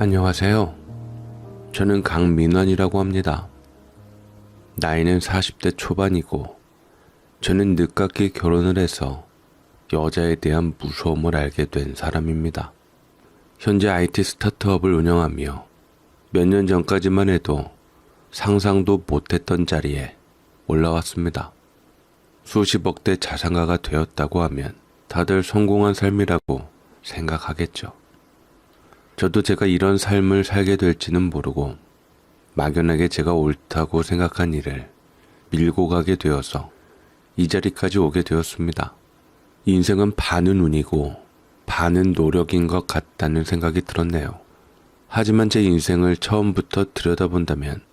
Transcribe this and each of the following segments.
안녕하세요. 저는 강민환이라고 합니다. 나이는 40대 초반이고 저는 늦깎이 결혼을 해서 여자에 대한 무서움을 알게 된 사람입니다. 현재 IT 스타트업을 운영하며 몇 년 전까지만 해도 상상도 못했던 자리에 올라왔습니다. 수십억대 자산가가 되었다고 하면 다들 성공한 삶이라고 생각하겠죠. 저도 제가 이런 삶을 살게 될지는 모르고 막연하게 제가 옳다고 생각한 일을 밀고 가게 되어서 이 자리까지 오게 되었습니다. 인생은 반은 운이고 반은 노력인 것 같다는 생각이 들었네요. 하지만 제 인생을 처음부터 들여다본다면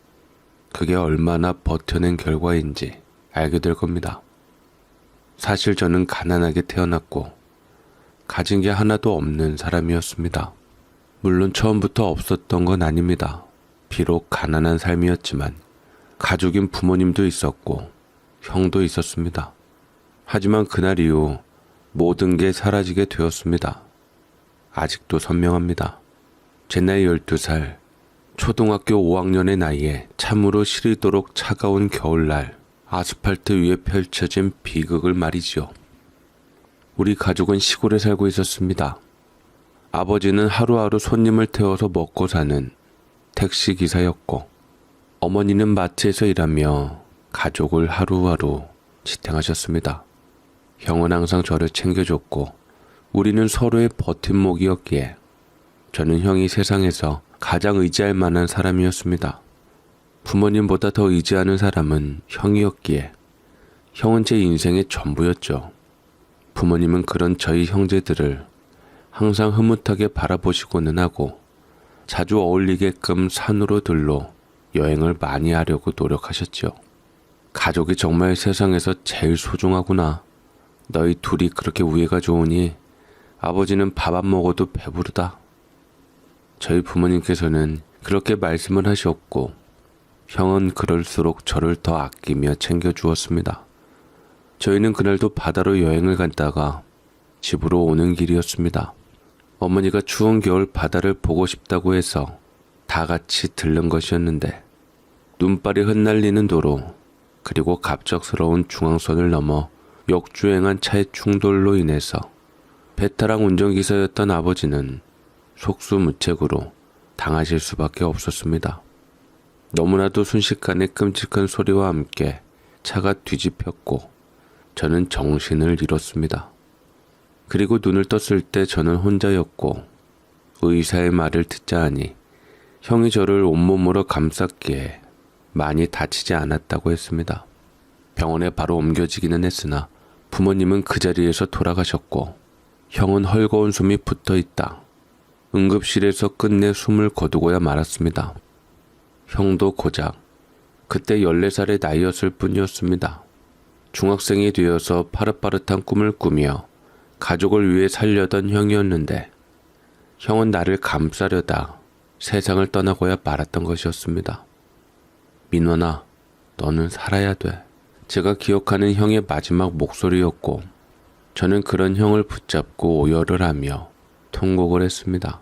그게 얼마나 버텨낸 결과인지 알게 될 겁니다. 사실 저는 가난하게 태어났고 가진 게 하나도 없는 사람이었습니다. 물론 처음부터 없었던 건 아닙니다. 비록 가난한 삶이었지만 가족인 부모님도 있었고 형도 있었습니다. 하지만 그날 이후 모든 게 사라지게 되었습니다. 아직도 선명합니다. 제 나이 12살, 초등학교 5학년의 나이에 참으로 시리도록 차가운 겨울날 아스팔트 위에 펼쳐진 비극을 말이지요. 우리 가족은 시골에 살고 있었습니다. 아버지는 하루하루 손님을 태워서 먹고 사는 택시기사였고 어머니는 마트에서 일하며 가족을 하루하루 지탱하셨습니다. 형은 항상 저를 챙겨줬고 우리는 서로의 버팀목이었기에 저는 형이 세상에서 가장 의지할 만한 사람이었습니다. 부모님보다 더 의지하는 사람은 형이었기에 형은 제 인생의 전부였죠. 부모님은 그런 저희 형제들을 항상 흐뭇하게 바라보시고는 하고 자주 어울리게끔 산으로 들러 여행을 많이 하려고 노력하셨죠. 가족이 정말 세상에서 제일 소중하구나. 너희 둘이 그렇게 우애가 좋으니 아버지는 밥 안 먹어도 배부르다. 저희 부모님께서는 그렇게 말씀을 하셨고 형은 그럴수록 저를 더 아끼며 챙겨주었습니다. 저희는 그날도 바다로 여행을 갔다가 집으로 오는 길이었습니다. 어머니가 추운 겨울 바다를 보고 싶다고 해서 다 같이 들른 것이었는데 눈발이 흩날리는 도로 그리고 갑작스러운 중앙선을 넘어 역주행한 차의 충돌로 인해서 베테랑 운전기사였던 아버지는 속수무책으로 당하실 수밖에 없었습니다. 너무나도 순식간에 끔찍한 소리와 함께 차가 뒤집혔고 저는 정신을 잃었습니다. 그리고 눈을 떴을 때 저는 혼자였고 의사의 말을 듣자 하니 형이 저를 온몸으로 감쌌기에 많이 다치지 않았다고 했습니다. 병원에 바로 옮겨지기는 했으나 부모님은 그 자리에서 돌아가셨고 형은 헐거운 숨이 붙어있다. 응급실에서 끝내 숨을 거두고야 말았습니다. 형도 고작 그때 14살의 나이였을 뿐이었습니다. 중학생이 되어서 파릇파릇한 꿈을 꾸며 가족을 위해 살려던 형이었는데 형은 나를 감싸려다 세상을 떠나고야 말았던 것이었습니다. 민원아, 너는 살아야 돼. 제가 기억하는 형의 마지막 목소리였고 저는 그런 형을 붙잡고 오열을 하며 통곡을 했습니다.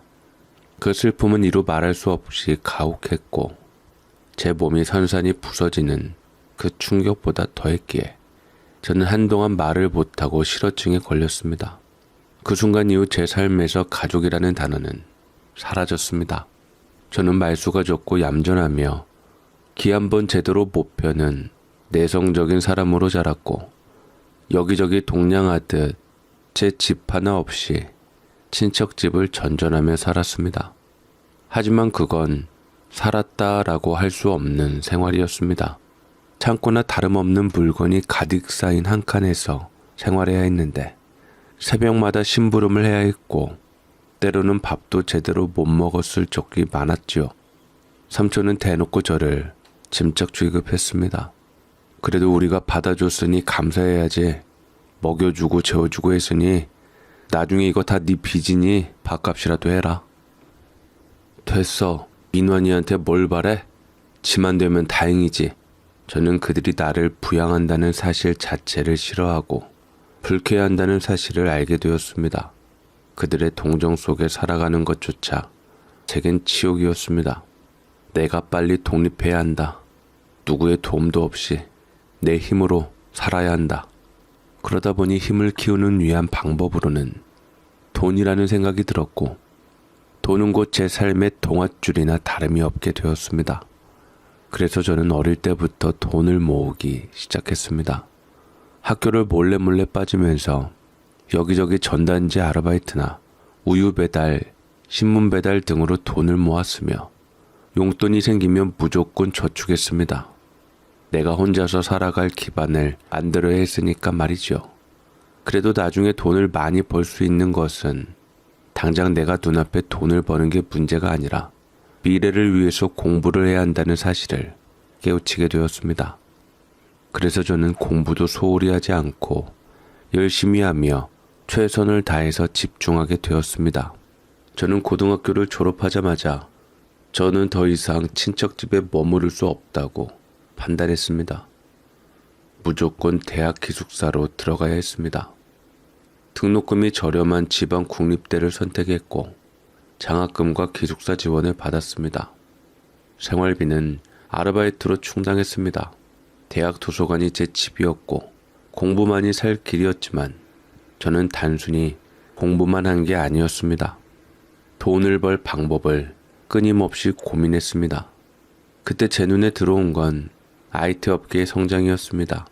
그 슬픔은 이루 말할 수 없이 가혹했고 제 몸이 산산이 부서지는 그 충격보다 더했기에 저는 한동안 말을 못하고 실어증에 걸렸습니다. 그 순간 이후 제 삶에서 가족이라는 단어는 사라졌습니다. 저는 말수가 적고 얌전하며 기 한 번 제대로 못 펴는 내성적인 사람으로 자랐고 여기저기 동냥하듯 제 집 하나 없이 친척집을 전전하며 살았습니다. 하지만 그건 살았다라고 할 수 없는 생활이었습니다. 창고나 다름없는 물건이 가득 쌓인 한 칸에서 생활해야 했는데 새벽마다 심부름을 해야 했고 때로는 밥도 제대로 못 먹었을 적이 많았죠. 삼촌은 대놓고 저를 짐짝 취급했습니다. 그래도 우리가 받아줬으니 감사해야지. 먹여주고 재워주고 했으니 나중에 이거 다 네 빚이니 밥값이라도 해라. 됐어. 민환이한테 뭘 바래? 지만 되면 다행이지. 저는 그들이 나를 부양한다는 사실 자체를 싫어하고 불쾌해한다는 사실을 알게 되었습니다. 그들의 동정 속에 살아가는 것조차 제겐 지옥이었습니다. 내가 빨리 독립해야 한다. 누구의 도움도 없이 내 힘으로 살아야 한다. 그러다 보니 힘을 키우는 위한 방법으로는 돈이라는 생각이 들었고, 돈은 곧 제 삶의 동아줄이나 다름이 없게 되었습니다. 그래서 저는 어릴 때부터 돈을 모으기 시작했습니다. 학교를 몰래 빠지면서 여기저기 전단지 아르바이트나 우유 배달, 신문 배달 등으로 돈을 모았으며, 용돈이 생기면 무조건 저축했습니다. 내가 혼자서 살아갈 기반을 만들어야 했으니까 말이죠. 그래도 나중에 돈을 많이 벌 수 있는 것은 당장 내가 눈앞에 돈을 버는 게 문제가 아니라 미래를 위해서 공부를 해야 한다는 사실을 깨우치게 되었습니다. 그래서 저는 공부도 소홀히 하지 않고 열심히 하며 최선을 다해서 집중하게 되었습니다. 저는 고등학교를 졸업하자마자 저는 더 이상 친척집에 머무를 수 없다고 판단했습니다. 무조건 대학 기숙사로 들어가야 했습니다. 등록금이 저렴한 지방 국립대를 선택했고 장학금과 기숙사 지원을 받았습니다. 생활비는 아르바이트로 충당했습니다. 대학 도서관이 제 집이었고 공부만이 살 길이었지만 저는 단순히 공부만 한 게 아니었습니다. 돈을 벌 방법을 끊임없이 고민했습니다. 그때 제 눈에 들어온 건 IT 업계의 성장이었습니다.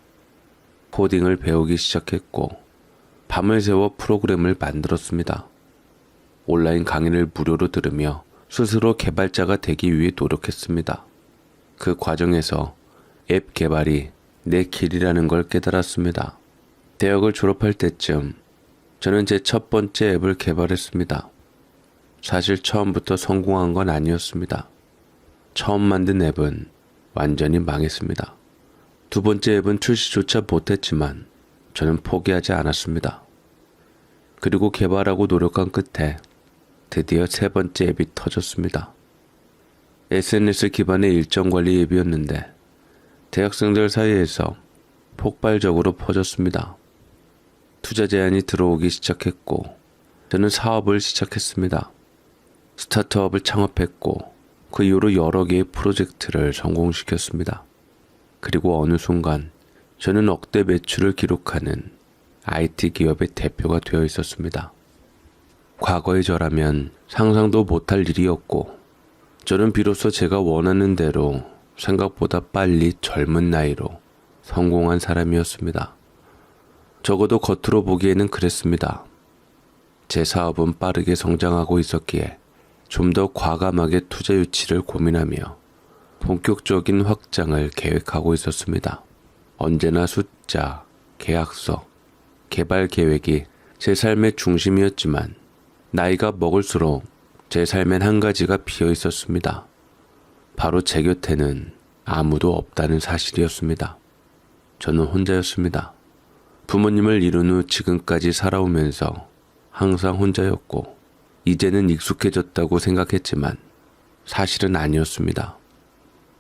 코딩을 배우기 시작했고 밤을 새워 프로그램을 만들었습니다. 온라인 강의를 무료로 들으며 스스로 개발자가 되기 위해 노력했습니다. 그 과정에서 앱 개발이 내 길이라는 걸 깨달았습니다. 대학을 졸업할 때쯤 저는 제 첫 번째 앱을 개발했습니다. 사실 처음부터 성공한 건 아니었습니다. 처음 만든 앱은 완전히 망했습니다. 두 번째 앱은 출시조차 못했지만 저는 포기하지 않았습니다. 그리고 개발하고 노력한 끝에 드디어 세 번째 앱이 터졌습니다. SNS 기반의 일정 관리 앱이었는데 대학생들 사이에서 폭발적으로 퍼졌습니다. 투자 제안이 들어오기 시작했고 저는 사업을 시작했습니다. 스타트업을 창업했고 그 이후로 여러 개의 프로젝트를 성공시켰습니다. 그리고 어느 순간 저는 억대 매출을 기록하는 IT 기업의 대표가 되어 있었습니다. 과거의 저라면 상상도 못할 일이었고 저는 비로소 제가 원하는 대로 생각보다 빨리 젊은 나이로 성공한 사람이었습니다. 적어도 겉으로 보기에는 그랬습니다. 제 사업은 빠르게 성장하고 있었기에 좀 더 과감하게 투자 유치를 고민하며 본격적인 확장을 계획하고 있었습니다. 언제나 숫자, 계약서, 개발 계획이 제 삶의 중심이었지만 나이가 먹을수록 제 삶엔 한 가지가 비어 있었습니다. 바로 제 곁에는 아무도 없다는 사실이었습니다. 저는 혼자였습니다. 부모님을 잃은 후 지금까지 살아오면서 항상 혼자였고 이제는 익숙해졌다고 생각했지만 사실은 아니었습니다.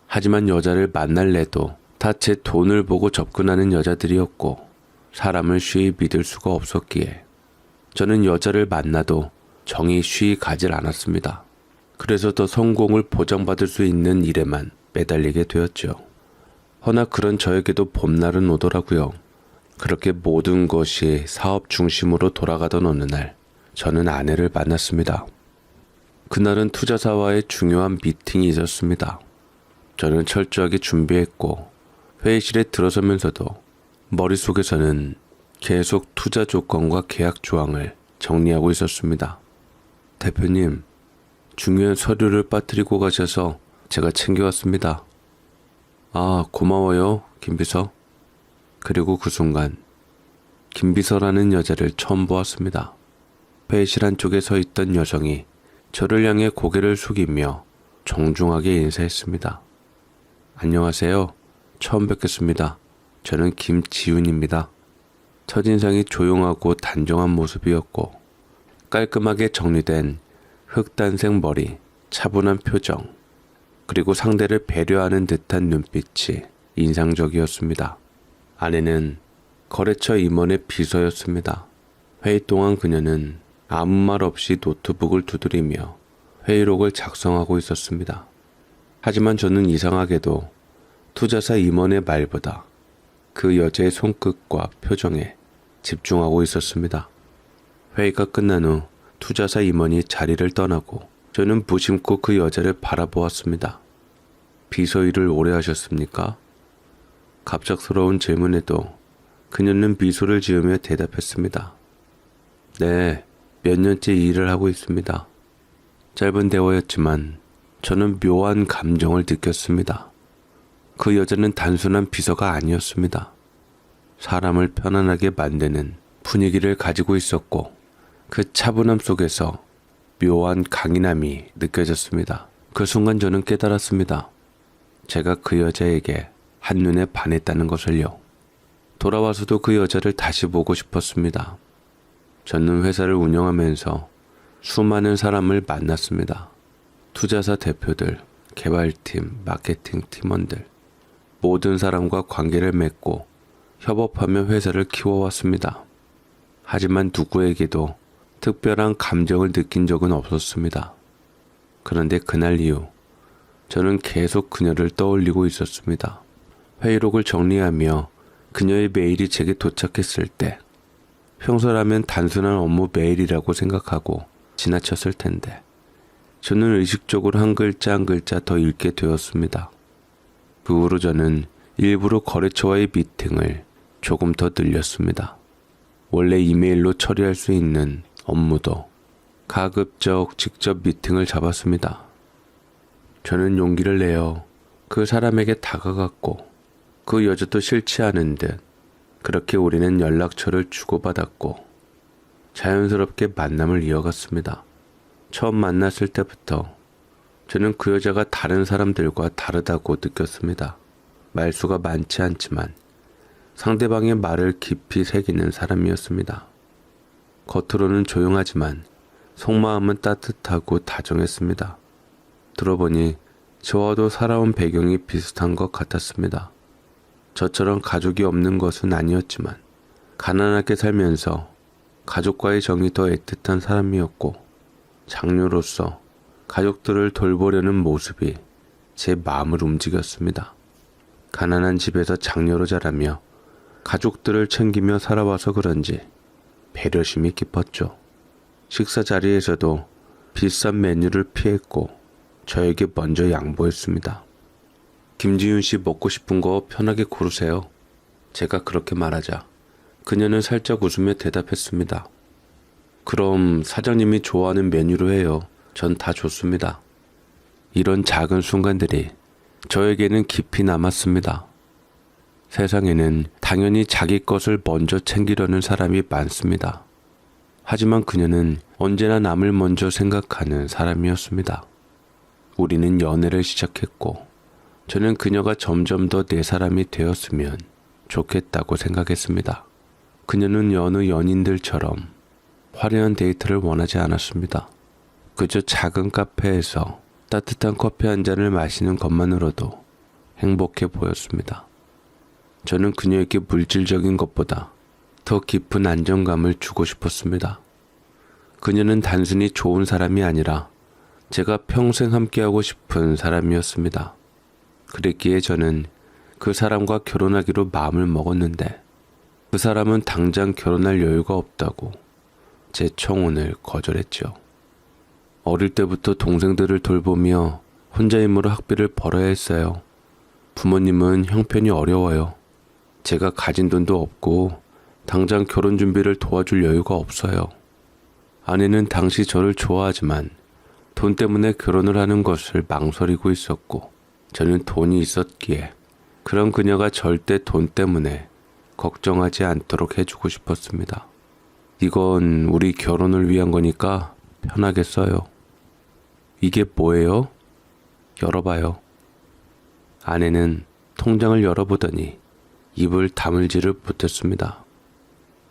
하지만 여자를 만날래도 다 제 돈을 보고 접근하는 여자들이었고 사람을 쉬이 믿을 수가 없었기에 저는 여자를 만나도 정이 쉬이 가질 않았습니다. 그래서 더 성공을 보장받을 수 있는 일에만 매달리게 되었죠. 허나 그런 저에게도 봄날은 오더라고요. 그렇게 모든 것이 사업 중심으로 돌아가던 어느 날 저는 아내를 만났습니다. 그날은 투자사와의 중요한 미팅이 있었습니다. 저는 철저하게 준비했고 회의실에 들어서면서도 머릿속에서는 계속 투자 조건과 계약 조항을 정리하고 있었습니다. 대표님, 중요한 서류를 빠뜨리고 가셔서 제가 챙겨왔습니다. 아, 고마워요, 김비서. 그리고 그 순간 김비서라는 여자를 처음 보았습니다. 회의실 한쪽에 서 있던 여성이 저를 향해 고개를 숙이며 정중하게 인사했습니다. 안녕하세요. 처음 뵙겠습니다. 저는 김지훈입니다. 첫인상이 조용하고 단정한 모습이었고 깔끔하게 정리된 흑단색 머리, 차분한 표정, 그리고 상대를 배려하는 듯한 눈빛이 인상적이었습니다. 아내는 거래처 임원의 비서였습니다. 회의 동안 그녀는 아무 말 없이 노트북을 두드리며 회의록을 작성하고 있었습니다. 하지만 저는 이상하게도 투자사 임원의 말보다 그 여자의 손끝과 표정에 집중하고 있었습니다. 회의가 끝난 후 투자사 임원이 자리를 떠나고 저는 무심코 그 여자를 바라보았습니다. 비서 일을 오래 하셨습니까? 갑작스러운 질문에도 그녀는 미소를 지으며 대답했습니다. 네, 몇 년째 이 일을 하고 있습니다. 짧은 대화였지만 저는 묘한 감정을 느꼈습니다. 그 여자는 단순한 비서가 아니었습니다. 사람을 편안하게 만드는 분위기를 가지고 있었고 그 차분함 속에서 묘한 강인함이 느껴졌습니다. 그 순간 저는 깨달았습니다. 제가 그 여자에게 한눈에 반했다는 것을요. 돌아와서도 그 여자를 다시 보고 싶었습니다. 저는 회사를 운영하면서 수많은 사람을 만났습니다. 투자사 대표들, 개발팀, 마케팅 팀원들, 모든 사람과 관계를 맺고 협업하며 회사를 키워왔습니다. 하지만 누구에게도 특별한 감정을 느낀 적은 없었습니다. 그런데 그날 이후 저는 계속 그녀를 떠올리고 있었습니다. 회의록을 정리하며 그녀의 메일이 제게 도착했을 때 평소라면 단순한 업무 메일이라고 생각하고 지나쳤을 텐데 저는 의식적으로 한 글자 한 글자 더 읽게 되었습니다. 그 후로 저는 일부러 거래처와의 미팅을 조금 더 늘렸습니다. 원래 이메일로 처리할 수 있는 업무도 가급적 직접 미팅을 잡았습니다. 저는 용기를 내어 그 사람에게 다가갔고 그 여자도 싫지 않은 듯 그렇게 우리는 연락처를 주고받았고 자연스럽게 만남을 이어갔습니다. 처음 만났을 때부터 저는 그 여자가 다른 사람들과 다르다고 느꼈습니다. 말수가 많지 않지만 상대방의 말을 깊이 새기는 사람이었습니다. 겉으로는 조용하지만 속마음은 따뜻하고 다정했습니다. 들어보니 저와도 살아온 배경이 비슷한 것 같았습니다. 저처럼 가족이 없는 것은 아니었지만 가난하게 살면서 가족과의 정이 더 애틋한 사람이었고 장녀로서 가족들을 돌보려는 모습이 제 마음을 움직였습니다. 가난한 집에서 장녀로 자라며 가족들을 챙기며 살아와서 그런지 배려심이 깊었죠. 식사 자리에서도 비싼 메뉴를 피했고 저에게 먼저 양보했습니다. 김지윤 씨 먹고 싶은 거 편하게 고르세요. 제가 그렇게 말하자 그녀는 살짝 웃으며 대답했습니다. 그럼 사장님이 좋아하는 메뉴로 해요. 전 다 좋습니다. 이런 작은 순간들이 저에게는 깊이 남았습니다. 세상에는 당연히 자기 것을 먼저 챙기려는 사람이 많습니다. 하지만 그녀는 언제나 남을 먼저 생각하는 사람이었습니다. 우리는 연애를 시작했고 저는 그녀가 점점 더 내 사람이 되었으면 좋겠다고 생각했습니다. 그녀는 여느 연인들처럼 화려한 데이트를 원하지 않았습니다. 그저 작은 카페에서 따뜻한 커피 한 잔을 마시는 것만으로도 행복해 보였습니다. 저는 그녀에게 물질적인 것보다 더 깊은 안정감을 주고 싶었습니다. 그녀는 단순히 좋은 사람이 아니라 제가 평생 함께하고 싶은 사람이었습니다. 그랬기에 저는 그 사람과 결혼하기로 마음을 먹었는데 그 사람은 당장 결혼할 여유가 없다고 제 청혼을 거절했죠. 어릴 때부터 동생들을 돌보며 혼자 힘으로 학비를 벌어야 했어요. 부모님은 형편이 어려워요. 제가 가진 돈도 없고 당장 결혼 준비를 도와줄 여유가 없어요. 아내는 당시 저를 좋아하지만 돈 때문에 결혼을 하는 것을 망설이고 있었고 저는 돈이 있었기에 그런 그녀가 절대 돈 때문에 걱정하지 않도록 해주고 싶었습니다. 이건 우리 결혼을 위한 거니까 편하게 써요. 이게 뭐예요? 열어봐요. 아내는 통장을 열어보더니 입을 다물지를 못했습니다.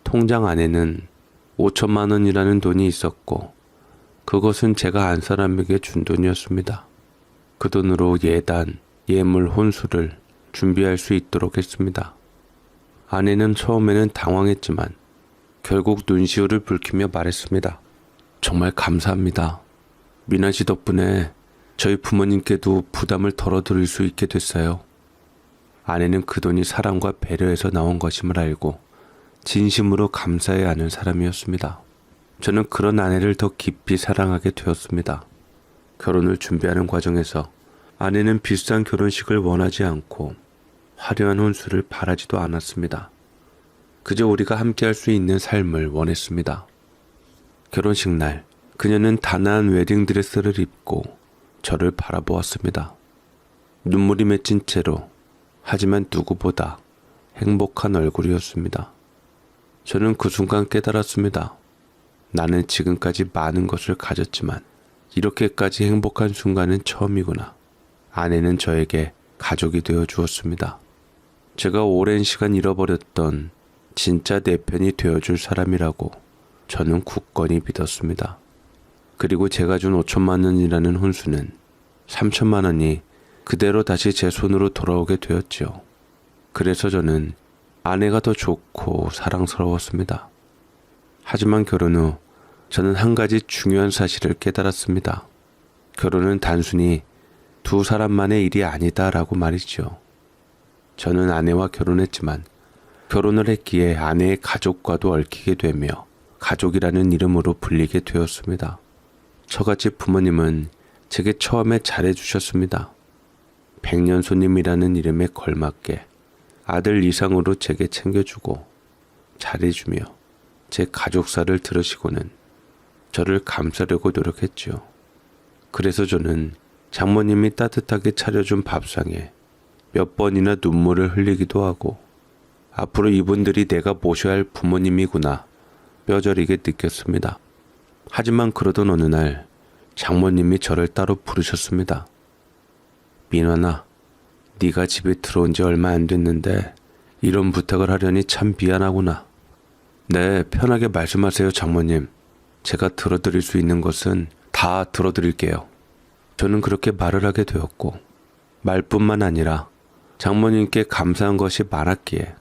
통장 안에는 5천만 원이라는 돈이 있었고 그것은 제가 안 사람에게 준 돈이었습니다. 그 돈으로 예단, 예물, 혼수를 준비할 수 있도록 했습니다. 아내는 처음에는 당황했지만 결국 눈시울을 붉히며 말했습니다. 정말 감사합니다. 미나 씨 덕분에 저희 부모님께도 부담을 덜어드릴 수 있게 됐어요. 아내는 그 돈이 사랑과 배려에서 나온 것임을 알고 진심으로 감사해야 하는 사람이었습니다. 저는 그런 아내를 더 깊이 사랑하게 되었습니다. 결혼을 준비하는 과정에서 아내는 비싼 결혼식을 원하지 않고 화려한 혼수를 바라지도 않았습니다. 그저 우리가 함께할 수 있는 삶을 원했습니다. 결혼식 날 그녀는 단아한 웨딩드레스를 입고 저를 바라보았습니다. 눈물이 맺힌 채로 하지만 누구보다 행복한 얼굴이었습니다. 저는 그 순간 깨달았습니다. 나는 지금까지 많은 것을 가졌지만 이렇게까지 행복한 순간은 처음이구나. 아내는 저에게 가족이 되어 주었습니다. 제가 오랜 시간 잃어버렸던 진짜 내 편이 되어줄 사람이라고 저는 굳건히 믿었습니다. 그리고 제가 준 5천만 원이라는 혼수는 3천만 원이 그대로 다시 제 손으로 돌아오게 되었지요. 그래서 저는 아내가 더 좋고 사랑스러웠습니다. 하지만 결혼 후 저는 한 가지 중요한 사실을 깨달았습니다. 결혼은 단순히 두 사람만의 일이 아니다라고 말이죠. 저는 아내와 결혼했지만 결혼을 했기에 아내의 가족과도 얽히게 되며 가족이라는 이름으로 불리게 되었습니다. 저같이 부모님은 제게 처음에 잘해주셨습니다. 백년손님이라는 이름에 걸맞게 아들 이상으로 제게 챙겨주고 잘해주며 제 가족사를 들으시고는 저를 감싸려고 노력했지요. 그래서 저는 장모님이 따뜻하게 차려준 밥상에 몇 번이나 눈물을 흘리기도 하고 앞으로 이분들이 내가 모셔야 할 부모님이구나 뼈저리게 느꼈습니다. 하지만 그러던 어느 날 장모님이 저를 따로 부르셨습니다. 민환아, 네가 집에 들어온 지 얼마 안 됐는데 이런 부탁을 하려니 참 미안하구나. 네, 편하게 말씀하세요, 장모님. 제가 들어드릴 수 있는 것은 다 들어드릴게요. 저는 그렇게 말을 하게 되었고 말뿐만 아니라 장모님께 감사한 것이 많았기에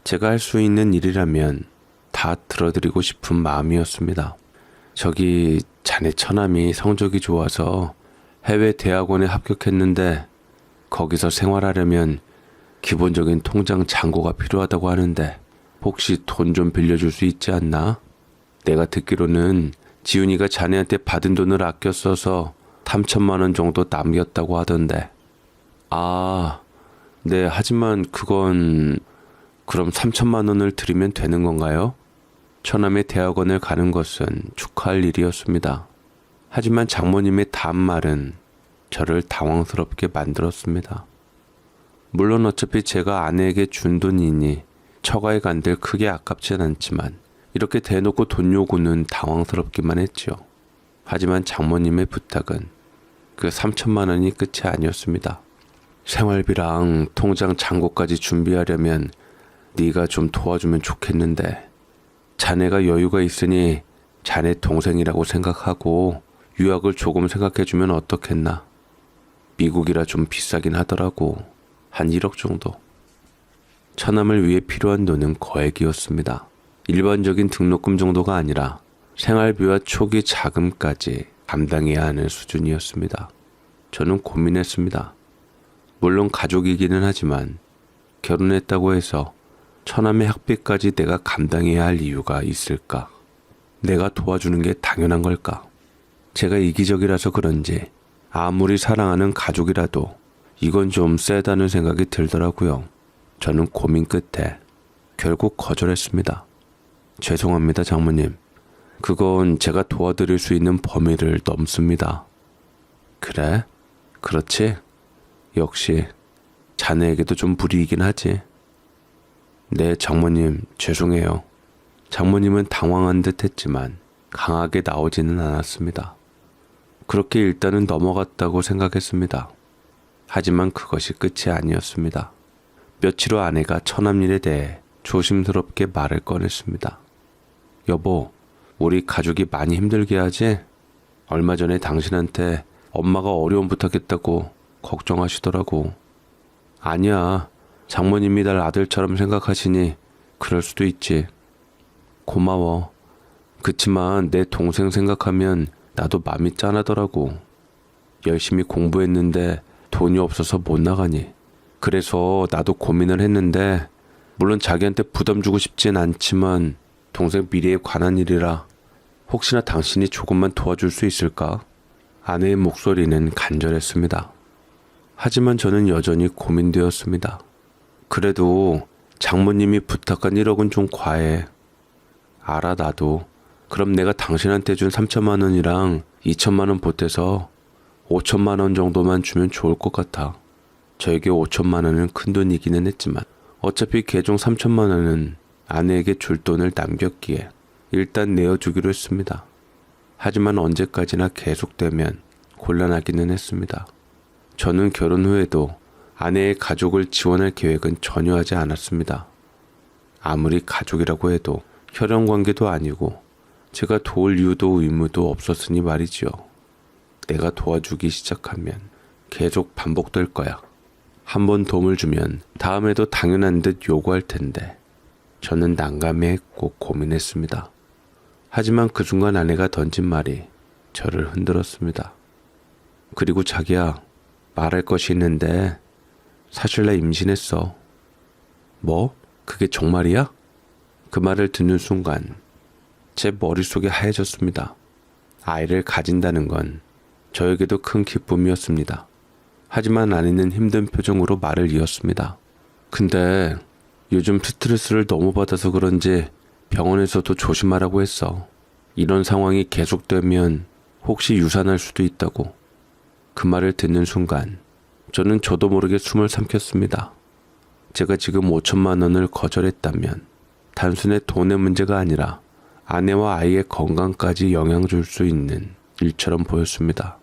제가 할 수 있는 일이라면 다 들어드리고 싶은 마음이었습니다. 저기 자네 처남이 성적이 좋아서 해외 대학원에 합격했는데 거기서 생활하려면 기본적인 통장 잔고가 필요하다고 하는데 혹시 돈 좀 빌려줄 수 있지 않나? 내가 듣기로는 지훈이가 자네한테 받은 돈을 아껴 써서 3천만 원 정도 남겼다고 하던데. 아, 네, 하지만 그건 그럼 3천만 원을 드리면 되는 건가요? 처남의 대학원을 가는 것은 축하할 일이었습니다. 하지만 장모님의 다음 말은 저를 당황스럽게 만들었습니다. 물론 어차피 제가 아내에게 준 돈이니 처가에 간들 크게 아깝진 않지만 이렇게 대놓고 돈 요구는 당황스럽기만 했죠. 하지만 장모님의 부탁은 그 3천만 원이 끝이 아니었습니다. 생활비랑 통장 잔고까지 준비하려면 네가 좀 도와주면 좋겠는데 자네가 여유가 있으니 자네 동생이라고 생각하고 유학을 조금 생각해주면 어떻겠나. 미국이라 좀 비싸긴 하더라고. 한 1억 정도. 처남을 위해 필요한 돈은 거액이었습니다. 일반적인 등록금 정도가 아니라 생활비와 초기 자금까지 감당해야 하는 수준이었습니다. 저는 고민했습니다. 물론 가족이기는 하지만 결혼했다고 해서 처남의 학비까지 내가 감당해야 할 이유가 있을까? 내가 도와주는 게 당연한 걸까? 제가 이기적이라서 그런지 아무리 사랑하는 가족이라도 이건 좀 세다는 생각이 들더라고요. 저는 고민 끝에 결국 거절했습니다. 죄송합니다, 장모님. 그건 제가 도와드릴 수 있는 범위를 넘습니다. 그래? 그렇지? 역시 자네에게도 좀 무리이긴 하지. 네, 장모님, 죄송해요. 장모님은 당황한 듯 했지만 강하게 나오지는 않았습니다. 그렇게 일단은 넘어갔다고 생각했습니다. 하지만 그것이 끝이 아니었습니다. 며칠 후 아내가 처남 일에 대해 조심스럽게 말을 꺼냈습니다. 여보, 우리 가족이 많이 힘들게 하지? 얼마 전에 당신한테 엄마가 어려움 부탁했다고 걱정하시더라고. 아니야, 장모님이 날 아들처럼 생각하시니 그럴 수도 있지. 고마워. 그치만 내 동생 생각하면 나도 마음이 짠하더라고. 열심히 공부했는데 돈이 없어서 못 나가니. 그래서 나도 고민을 했는데, 물론 자기한테 부담 주고 싶진 않지만 동생 미래에 관한 일이라 혹시나 당신이 조금만 도와줄 수 있을까? 아내의 목소리는 간절했습니다. 하지만 저는 여전히 고민되었습니다. 그래도 장모님이 부탁한 1억은 좀 과해. 알아, 나도. 그럼 내가 당신한테 준 3천만 원이랑 2천만 원 보태서 5천만 원 정도만 주면 좋을 것 같아. 저에게 5천만 원은 큰 돈이기는 했지만 어차피 개종 3천만 원은 아내에게 줄 돈을 남겼기에 일단 내어주기로 했습니다. 하지만 언제까지나 계속되면 곤란하기는 했습니다. 저는 결혼 후에도 아내의 가족을 지원할 계획은 전혀 하지 않았습니다. 아무리 가족이라고 해도 혈연관계도 아니고 제가 도울 이유도 의무도 없었으니 말이지요. 내가 도와주기 시작하면 계속 반복될 거야. 한번 도움을 주면 다음에도 당연한 듯 요구할 텐데 저는 난감해했고 고민했습니다. 하지만 그 순간 아내가 던진 말이 저를 흔들었습니다. 그리고 자기야, 말할 것이 있는데 사실 나 임신했어. 뭐? 그게 정말이야? 그 말을 듣는 순간 제 머릿속이 하얘졌습니다. 아이를 가진다는 건 저에게도 큰 기쁨이었습니다. 하지만 아내는 힘든 표정으로 말을 이었습니다. 근데 요즘 스트레스를 너무 받아서 그런지 병원에서도 조심하라고 했어. 이런 상황이 계속되면 혹시 유산할 수도 있다고. 그 말을 듣는 순간 저는 저도 모르게 숨을 삼켰습니다. 제가 지금 5천만 원을 거절했다면 단순히 돈의 문제가 아니라 아내와 아이의 건강까지 영향 줄 수 있는 일처럼 보였습니다.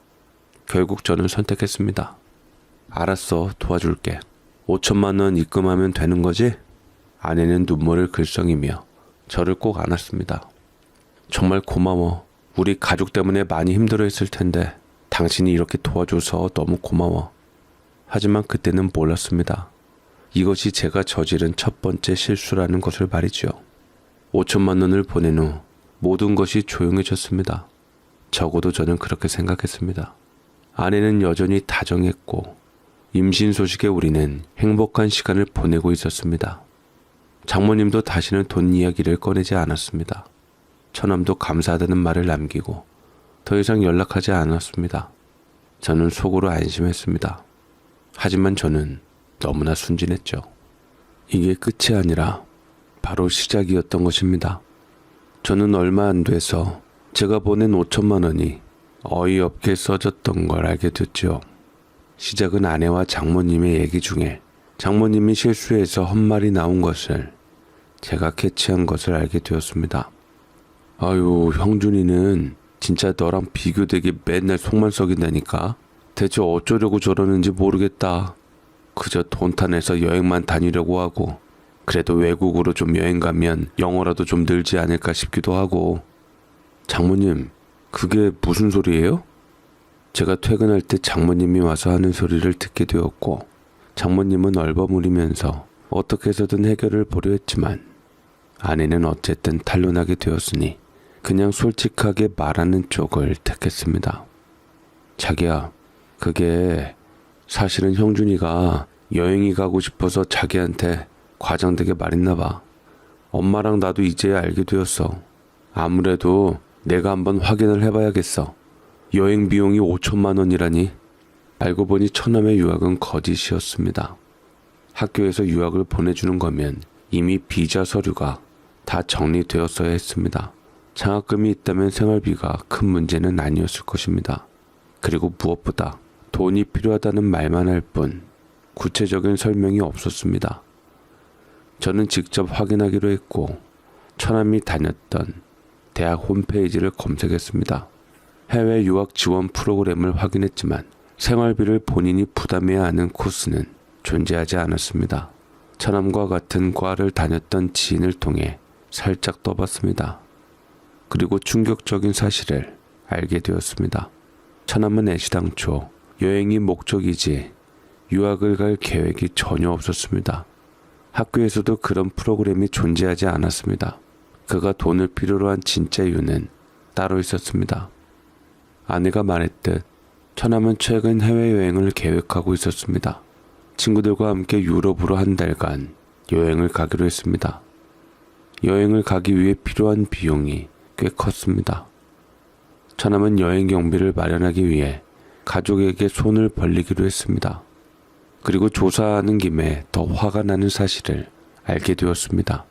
결국 저는 선택했습니다. 알았어, 도와줄게. 5천만 원 입금하면 되는 거지? 아내는 눈물을 글썽이며 저를 꼭 안았습니다. 정말 고마워. 우리 가족 때문에 많이 힘들어했을 텐데 당신이 이렇게 도와줘서 너무 고마워. 하지만 그때는 몰랐습니다. 이것이 제가 저지른 첫 번째 실수라는 것을 말이죠. 5천만 원을 보낸 후 모든 것이 조용해졌습니다. 적어도 저는 그렇게 생각했습니다. 아내는 여전히 다정했고 임신 소식에 우리는 행복한 시간을 보내고 있었습니다. 장모님도 다시는 돈 이야기를 꺼내지 않았습니다. 처남도 감사하다는 말을 남기고 더 이상 연락하지 않았습니다. 저는 속으로 안심했습니다. 하지만 저는 너무나 순진했죠. 이게 끝이 아니라 바로 시작이었던 것입니다. 저는 얼마 안 돼서 제가 보낸 5천만 원이 어이없게 써졌던 걸 알게 됐죠. 시작은 아내와 장모님의 얘기 중에 장모님이 실수해서 헛말이 나온 것을 제가 캐치한 것을 알게 되었습니다. 아유, 형준이는 진짜 너랑 비교되게 맨날 속만 썩인다니까. 대체 어쩌려고 저러는지 모르겠다. 그저 돈 타내서 여행만 다니려고 하고, 그래도 외국으로 좀 여행 가면 영어라도 좀 늘지 않을까 싶기도 하고. 장모님, 그게 무슨 소리예요? 제가 퇴근할 때 장모님이 와서 하는 소리를 듣게 되었고, 장모님은 얼버무리면서 어떻게 해서든 해결을 보려 했지만 아내는 어쨌든 탄론하게 되었으니 그냥 솔직하게 말하는 쪽을 택했습니다. 자기야, 그게 사실은 형준이가 여행이 가고 싶어서 자기한테 과장되게 말했나 봐. 엄마랑 나도 이제야 알게 되었어. 아무래도 내가 한번 확인을 해봐야겠어. 여행 비용이 5천만 원이라니. 알고 보니 처남의 유학은 거짓이었습니다. 학교에서 유학을 보내주는 거면 이미 비자 서류가 다 정리되었어야 했습니다. 장학금이 있다면 생활비가 큰 문제는 아니었을 것입니다. 그리고 무엇보다 돈이 필요하다는 말만 할 뿐 구체적인 설명이 없었습니다. 저는 직접 확인하기로 했고 처남이 다녔던 대학 홈페이지를 검색했습니다. 해외 유학 지원 프로그램을 확인했지만 생활비를 본인이 부담해야 하는 코스는 존재하지 않았습니다. 처남과 같은 과를 다녔던 지인을 통해 살짝 떠봤습니다. 그리고 충격적인 사실을 알게 되었습니다. 처남은 애시당초 여행이 목적이지 유학을 갈 계획이 전혀 없었습니다. 학교에서도 그런 프로그램이 존재하지 않았습니다. 그가 돈을 필요로 한 진짜 이유는 따로 있었습니다. 아내가 말했듯 처남은 최근 해외여행을 계획하고 있었습니다. 친구들과 함께 유럽으로 한 달간 여행을 가기로 했습니다. 여행을 가기 위해 필요한 비용이 꽤 컸습니다. 처남은 여행 경비를 마련하기 위해 가족에게 손을 벌리기로 했습니다. 그리고 조사하는 김에 더 화가 나는 사실을 알게 되었습니다.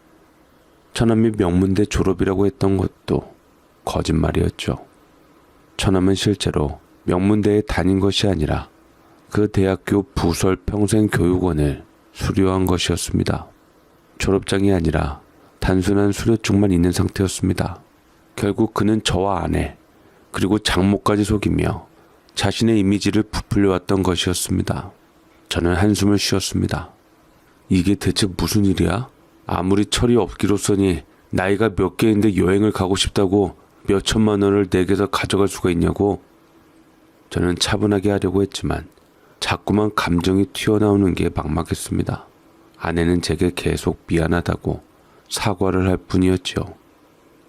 처남이 명문대 졸업이라고 했던 것도 거짓말이었죠. 처남은 실제로 명문대에 다닌 것이 아니라 그 대학교 부설 평생교육원을 수료한 것이었습니다. 졸업장이 아니라 단순한 수료증만 있는 상태였습니다. 결국 그는 저와 아내, 그리고 장모까지 속이며 자신의 이미지를 부풀려왔던 것이었습니다. 저는 한숨을 쉬었습니다. 이게 대체 무슨 일이야? 아무리 철이 없기로서니 나이가 몇 개인데 여행을 가고 싶다고 몇 천만 원을 내게서 가져갈 수가 있냐고. 저는 차분하게 하려고 했지만 자꾸만 감정이 튀어나오는 게 막막했습니다. 아내는 제게 계속 미안하다고 사과를 할 뿐이었죠.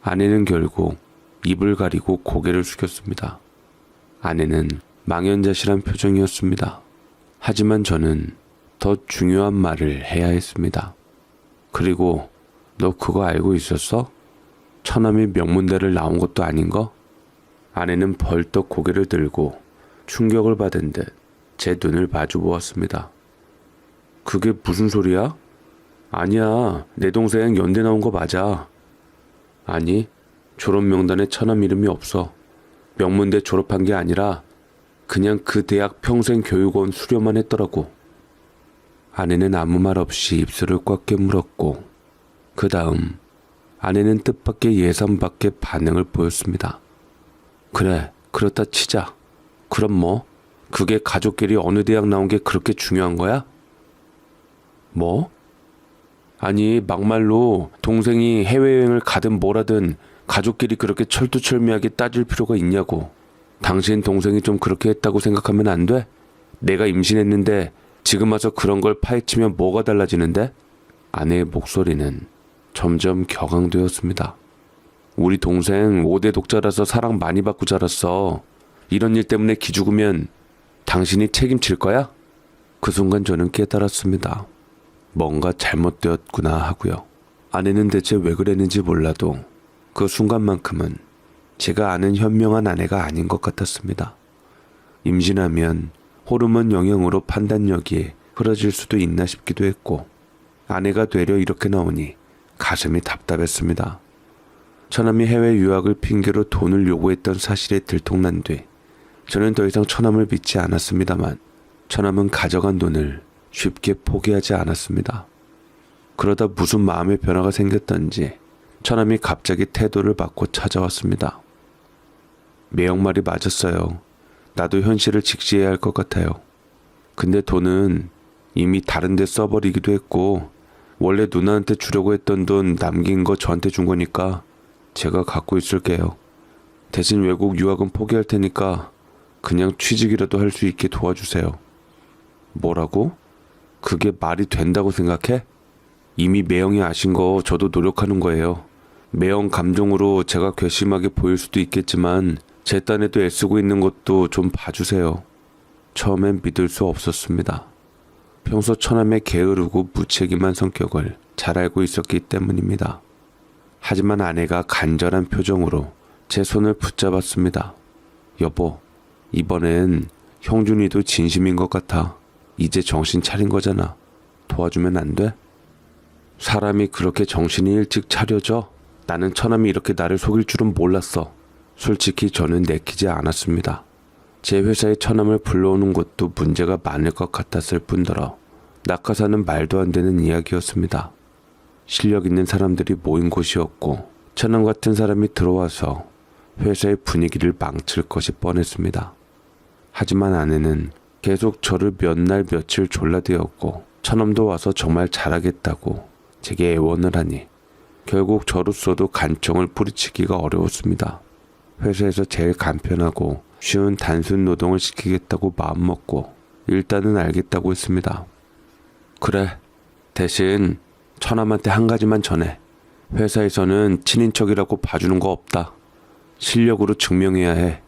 아내는 결국 입을 가리고 고개를 숙였습니다. 아내는 망연자실한 표정이었습니다. 하지만 저는 더 중요한 말을 해야 했습니다. 그리고 너 그거 알고 있었어? 처남이 명문대를 나온 것도 아닌 거? 아내는 벌떡 고개를 들고 충격을 받은 듯 제 눈을 마주 보았습니다. 그게 무슨 소리야? 아니야, 내 동생 연대 나온 거 맞아. 아니, 졸업 명단에 처남 이름이 없어. 명문대 졸업한 게 아니라 그냥 그 대학 평생교육원 수료만 했더라고. 아내는 아무 말 없이 입술을 꽉 깨물었고 그 다음 아내는 뜻밖의 예상 밖의 반응을 보였습니다. 그래, 그렇다 치자. 그럼 뭐? 그게 가족끼리 어느 대학 나온 게 그렇게 중요한 거야? 뭐? 아니, 막말로 동생이 해외여행을 가든 뭐라든 가족끼리 그렇게 철두철미하게 따질 필요가 있냐고. 당신 동생이 좀 그렇게 했다고 생각하면 안 돼? 내가 임신했는데 지금 와서 그런 걸 파헤치면 뭐가 달라지는데? 아내의 목소리는 점점 격앙되었습니다. 우리 동생 5대 독자라서 사랑 많이 받고 자랐어. 이런 일 때문에 기죽으면 당신이 책임질 거야? 그 순간 저는 깨달았습니다. 뭔가 잘못되었구나 하고요. 아내는 대체 왜 그랬는지 몰라도 그 순간만큼은 제가 아는 현명한 아내가 아닌 것 같았습니다. 임신하면 호르몬 영향으로 판단력이 흐려질 수도 있나 싶기도 했고 아내가 되려 이렇게 나오니 가슴이 답답했습니다. 처남이 해외 유학을 핑계로 돈을 요구했던 사실에 들통난 뒤 저는 더 이상 처남을 믿지 않았습니다만 처남은 가져간 돈을 쉽게 포기하지 않았습니다. 그러다 무슨 마음의 변화가 생겼던지 처남이 갑자기 태도를 바꿔 찾아왔습니다. 매형말이 맞았어요. 나도 현실을 직시해야 할 것 같아요. 근데 돈은 이미 다른 데 써버리기도 했고 원래 누나한테 주려고 했던 돈 남긴 거 저한테 준 거니까 제가 갖고 있을게요. 대신 외국 유학은 포기할 테니까 그냥 취직이라도 할 수 있게 도와주세요. 뭐라고? 그게 말이 된다고 생각해? 이미 매형이 아신 거 저도 노력하는 거예요. 매형 감정으로 제가 괘씸하게 보일 수도 있겠지만 제 딴에도 애쓰고 있는 것도 좀 봐주세요. 처음엔 믿을 수 없었습니다. 평소 처남의 게으르고 무책임한 성격을 잘 알고 있었기 때문입니다. 하지만 아내가 간절한 표정으로 제 손을 붙잡았습니다. 여보, 이번엔 형준이도 진심인 것 같아. 이제 정신 차린 거잖아. 도와주면 안 돼? 사람이 그렇게 정신이 일찍 차려져? 나는 처남이 이렇게 나를 속일 줄은 몰랐어. 솔직히 저는 내키지 않았습니다. 제 회사에 처남을 불러오는 것도 문제가 많을 것 같았을 뿐더러 낙하산은 말도 안 되는 이야기였습니다. 실력 있는 사람들이 모인 곳이었고 처남 같은 사람이 들어와서 회사의 분위기를 망칠 것이 뻔했습니다. 하지만 아내는 계속 저를 몇 날 며칠 졸라대었고 처남도 와서 정말 잘하겠다고 제게 애원을 하니 결국 저로서도 간청을 뿌리치기가 어려웠습니다. 회사에서 제일 간편하고 쉬운 단순 노동을 시키겠다고 마음먹고 일단은 알겠다고 했습니다. 그래, 대신 처남한테 한 가지만 전해. 회사에서는 친인척이라고 봐주는 거 없다. 실력으로 증명해야 해.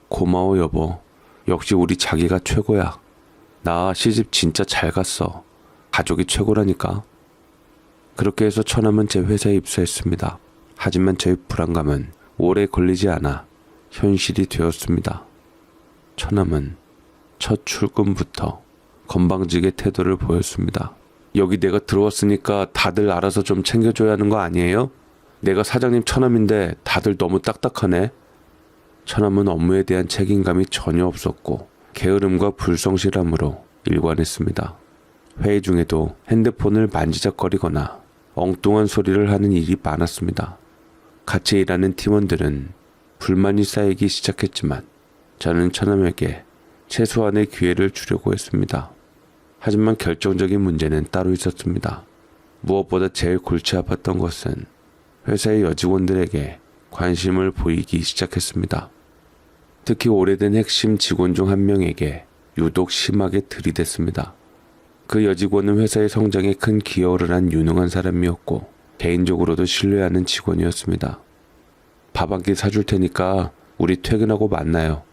고마워 여보. 역시 우리 자기가 최고야. 나 시집 진짜 잘 갔어. 가족이 최고라니까. 그렇게 해서 처남은 제 회사에 입사했습니다. 하지만 저의 불안감은 오래 걸리지 않아 현실이 되었습니다. 처남은 첫 출근부터 건방지게 태도를 보였습니다. 여기 내가 들어왔으니까 다들 알아서 좀 챙겨줘야 하는 거 아니에요? 내가 사장님 처남인데 다들 너무 딱딱하네. 처남은 업무에 대한 책임감이 전혀 없었고 게으름과 불성실함으로 일관했습니다. 회의 중에도 핸드폰을 만지작거리거나 엉뚱한 소리를 하는 일이 많았습니다. 같이 일하는 팀원들은 불만이 쌓이기 시작했지만 저는 처남에게 최소한의 기회를 주려고 했습니다. 하지만 결정적인 문제는 따로 있었습니다. 무엇보다 제일 골치 아팠던 것은 회사의 여직원들에게 관심을 보이기 시작했습니다. 특히 오래된 핵심 직원 중 한 명에게 유독 심하게 들이댔습니다. 그 여직원은 회사의 성장에 큰 기여를 한 유능한 사람이었고 개인적으로도 신뢰하는 직원이었습니다. 밥 한 끼 사줄 테니까 우리 퇴근하고 만나요.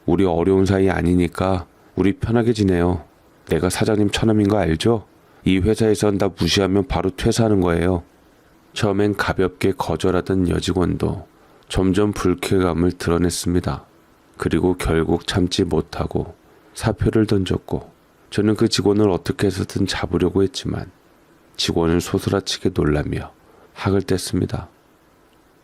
우리 어려운 사이 아니니까 우리 편하게 지내요. 내가 사장님 처남인 거 알죠? 이 회사에선 나 무시하면 바로 퇴사하는 거예요. 처음엔 가볍게 거절하던 여직원도 점점 불쾌감을 드러냈습니다. 그리고 결국 참지 못하고 사표를 던졌고 저는 그 직원을 어떻게 해서든 잡으려고 했지만 직원은 소스라치게 놀라며 학을 뗐습니다.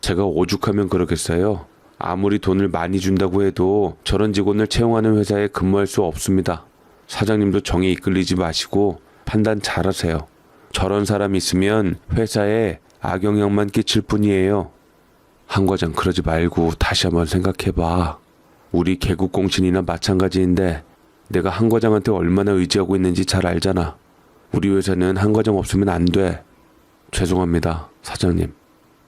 제가 오죽하면 그러겠어요? 아무리 돈을 많이 준다고 해도 저런 직원을 채용하는 회사에 근무할 수 없습니다. 사장님도 정에 이끌리지 마시고 판단 잘하세요. 저런 사람 있으면 회사에 악영향만 끼칠 뿐이에요. 한 과장 그러지 말고 다시 한번 생각해봐. 우리 개국공신이나 마찬가지인데 내가 한 과장한테 얼마나 의지하고 있는지 잘 알잖아. 우리 회사는 한 과장 없으면 안 돼. 죄송합니다, 사장님.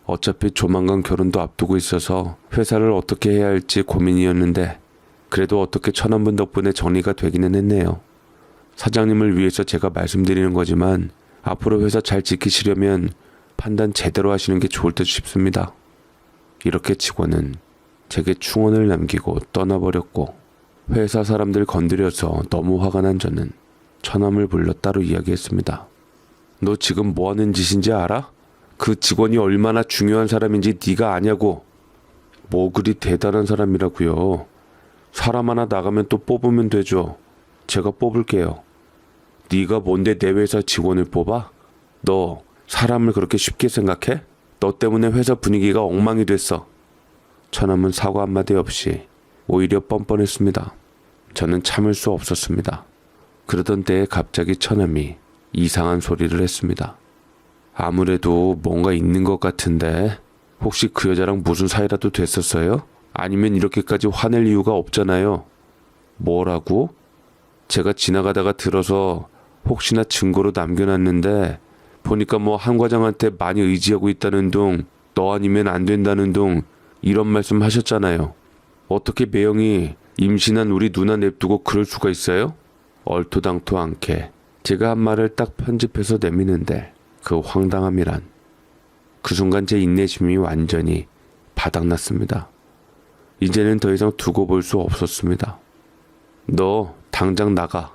어차피 조만간 결혼도 앞두고 있어서 회사를 어떻게 해야 할지 고민이었는데 그래도 어떻게 처남분 덕분에 정리가 되기는 했네요. 사장님을 위해서 제가 말씀드리는 거지만 앞으로 회사 잘 지키시려면 판단 제대로 하시는 게 좋을 듯 싶습니다. 이렇게 직원은 제게 충언을 남기고 떠나버렸고 회사 사람들 건드려서 너무 화가 난 저는 처남을 불러 따로 이야기했습니다. 너 지금 뭐 하는 짓인지 알아? 그 직원이 얼마나 중요한 사람인지 네가 아냐고. 뭐 그리 대단한 사람이라고요. 사람 하나 나가면 또 뽑으면 되죠. 제가 뽑을게요. 네가 뭔데 내 회사 직원을 뽑아? 너 사람을 그렇게 쉽게 생각해? 너 때문에 회사 분위기가 엉망이 됐어. 처남은 사과 한마디 없이 오히려 뻔뻔했습니다. 저는 참을 수 없었습니다. 그러던 때에 갑자기 처남이 이상한 소리를 했습니다. 아무래도 뭔가 있는 것 같은데 혹시 그 여자랑 무슨 사이라도 됐었어요? 아니면 이렇게까지 화낼 이유가 없잖아요. 뭐라고? 제가 지나가다가 들어서 혹시나 증거로 남겨놨는데 보니까 뭐 한 과장한테 많이 의지하고 있다는 둥, 너 아니면 안 된다는 둥 이런 말씀 하셨잖아요. 어떻게 매형이 임신한 우리 누나 냅두고 그럴 수가 있어요? 얼토당토 않게 제가 한 말을 딱 편집해서 내미는데 그 황당함이란. 그 순간 제 인내심이 완전히 바닥났습니다. 이제는 더 이상 두고 볼 수 없었습니다. 너 당장 나가.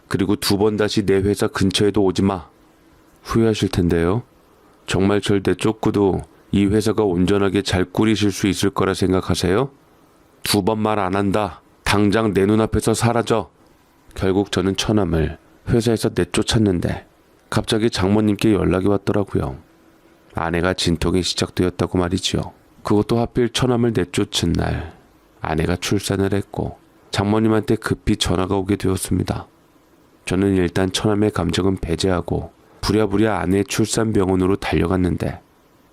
그리고 2번 다시 내 회사 근처에도 오지 마. 후회하실 텐데요. 정말 절 내쫓고도 이 회사가 온전하게 잘 꾸리실 수 있을 거라 생각하세요? 2번 말 안 한다. 당장 내 눈앞에서 사라져. 결국 저는 처남을 회사에서 내쫓았는데 갑자기 장모님께 연락이 왔더라고요. 아내가 진통이 시작되었다고 말이지요. 그것도 하필 처남을 내쫓은 날 아내가 출산을 했고 장모님한테 급히 전화가 오게 되었습니다. 저는 일단 처남의 감정은 배제하고 부랴부랴 아내의 출산병원으로 달려갔는데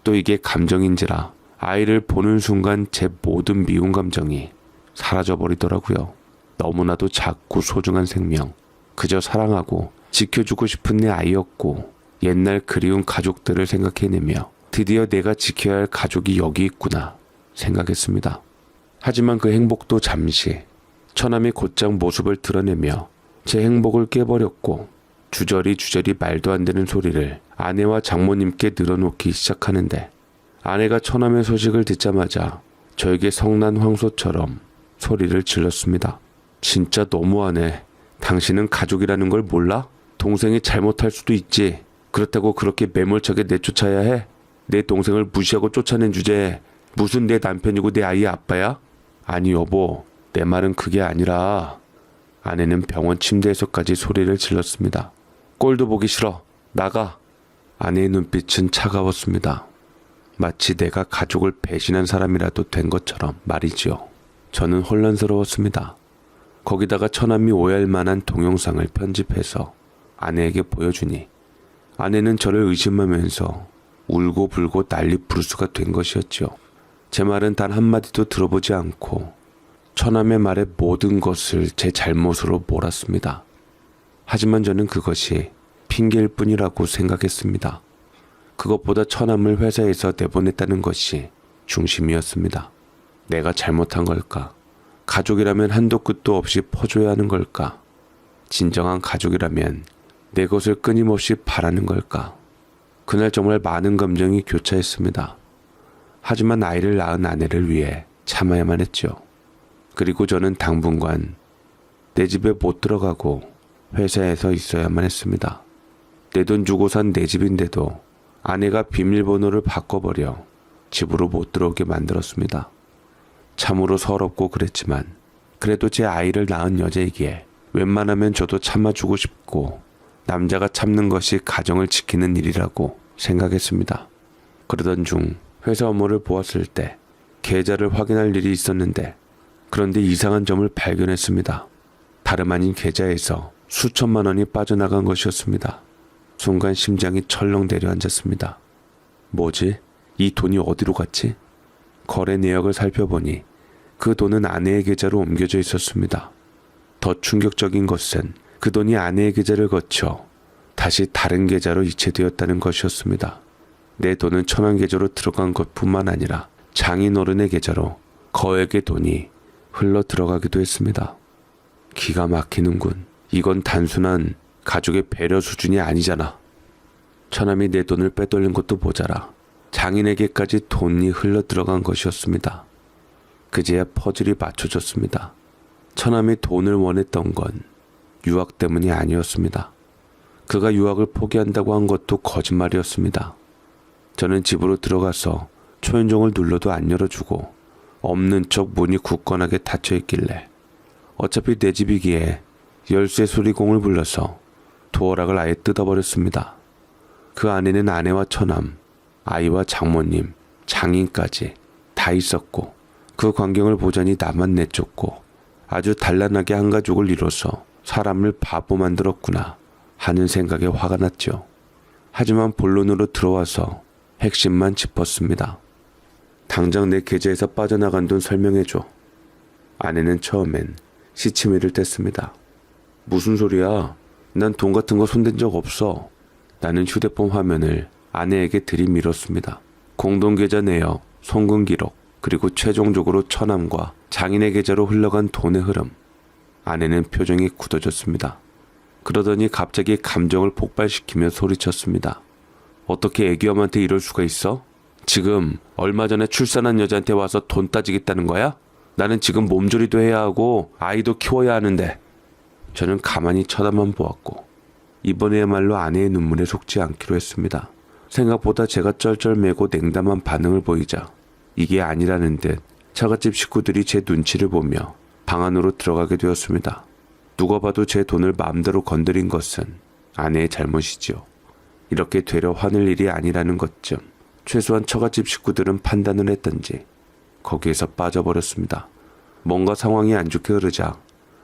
또 이게 감정인지라 아이를 보는 순간 제 모든 미운 감정이 사라져버리더라고요. 너무나도 작고 소중한 생명, 그저 사랑하고 지켜주고 싶은 내 아이였고 옛날 그리운 가족들을 생각해내며 드디어 내가 지켜야 할 가족이 여기 있구나 생각했습니다. 하지만 그 행복도 잠시 처남이 곧장 모습을 드러내며 제 행복을 깨버렸고 주저리 말도 안 되는 소리를 아내와 장모님께 늘어놓기 시작하는데 아내가 처남의 소식을 듣자마자 저에게 성난 황소처럼 소리를 질렀습니다. 진짜 너무하네. 당신은 가족이라는 걸 몰라? 동생이 잘못할 수도 있지. 그렇다고 그렇게 매몰차게 내쫓아야 해? 내 동생을 무시하고 쫓아낸 주제에 무슨 내 남편이고 내 아이의 아빠야? 아니 여보, 내 말은 그게 아니라. 아내는 병원 침대에서까지 소리를 질렀습니다. 꼴도 보기 싫어. 나가. 아내의 눈빛은 차가웠습니다. 마치 내가 가족을 배신한 사람이라도 된 것처럼 말이지요. 저는 혼란스러웠습니다. 거기다가 처남이 오해할 만한 동영상을 편집해서 아내에게 보여주니 아내는 저를 의심하면서 울고불고 난리 부르스가 된 것이었죠. 제 말은 단 한마디도 들어보지 않고 처남의 말에 모든 것을 제 잘못으로 몰았습니다. 하지만 저는 그것이 핑계일 뿐이라고 생각했습니다. 그것보다 처남을 회사에서 내보냈다는 것이 중심이었습니다. 내가 잘못한 걸까? 가족이라면 한도 끝도 없이 퍼줘야 하는 걸까? 진정한 가족이라면 내 것을 끊임없이 바라는 걸까? 그날 정말 많은 감정이 교차했습니다. 하지만 아이를 낳은 아내를 위해 참아야만 했죠. 그리고 저는 당분간 내 집에 못 들어가고 회사에서 있어야만 했습니다. 내 돈 주고 산 내 집인데도 아내가 비밀번호를 바꿔버려 집으로 못 들어오게 만들었습니다. 참으로 서럽고 그랬지만 그래도 제 아이를 낳은 여자이기에 웬만하면 저도 참아주고 싶고 남자가 참는 것이 가정을 지키는 일이라고 생각했습니다. 그러던 중 회사 업무를 보았을 때 계좌를 확인할 일이 있었는데 그런데 이상한 점을 발견했습니다. 다름 아닌 계좌에서 수천만 원이 빠져나간 것이었습니다. 순간 심장이 철렁 내려앉았습니다. 뭐지? 이 돈이 어디로 갔지? 거래 내역을 살펴보니 그 돈은 아내의 계좌로 옮겨져 있었습니다. 더 충격적인 것은 그 돈이 아내의 계좌를 거쳐 다시 다른 계좌로 이체되었다는 것이었습니다. 내 돈은 처남 계좌로 들어간 것뿐만 아니라 장인어른의 계좌로 거액의 돈이 흘러 들어가기도 했습니다. 기가 막히는군. 이건 단순한 가족의 배려 수준이 아니잖아. 처남이 내 돈을 빼돌린 것도 모자라 장인에게까지 돈이 흘러 들어간 것이었습니다. 그제야 퍼즐이 맞춰졌습니다. 처남이 돈을 원했던 건 유학 때문이 아니었습니다. 그가 유학을 포기한다고 한 것도 거짓말이었습니다. 저는 집으로 들어가서 초인종을 눌러도 안 열어주고 없는 척 문이 굳건하게 닫혀있길래 어차피 내 집이기에 열쇠 수리공을 불러서 도어락을 아예 뜯어버렸습니다. 그 안에는 아내와 처남, 아이와 장모님, 장인까지 다 있었고 그 광경을 보자니 나만 내쫓고 아주 단란하게 한 가족을 이뤄서 사람을 바보 만들었구나 하는 생각에 화가 났죠. 하지만 본론으로 들어와서 핵심만 짚었습니다. 당장 내 계좌에서 빠져나간 돈 설명해줘. 아내는 처음엔 시치미를 뗐습니다. 무슨 소리야? 난 돈 같은 거 손댄 적 없어. 나는 휴대폰 화면을 아내에게 들이밀었습니다. 공동계좌 내역, 송금 기록, 그리고 최종적으로 처남과 장인의 계좌로 흘러간 돈의 흐름. 아내는 표정이 굳어졌습니다. 그러더니 갑자기 감정을 폭발시키며 소리쳤습니다. 어떻게 애기엄한테 이럴 수가 있어? 지금 얼마 전에 출산한 여자한테 와서 돈 따지겠다는 거야? 나는 지금 몸조리도 해야 하고 아이도 키워야 하는데. 저는 가만히 쳐다만 보았고 이번에야말로 아내의 눈물에 속지 않기로 했습니다. 생각보다 제가 쩔쩔매고 냉담한 반응을 보이자 이게 아니라는 듯 처갓집 식구들이 제 눈치를 보며 방 안으로 들어가게 되었습니다. 누가 봐도 제 돈을 마음대로 건드린 것은 아내의 잘못이지요. 이렇게 되려 화낼 일이 아니라는 것쯤 최소한 처갓집 식구들은 판단을 했던지 거기에서 빠져버렸습니다. 뭔가 상황이 안 좋게 흐르자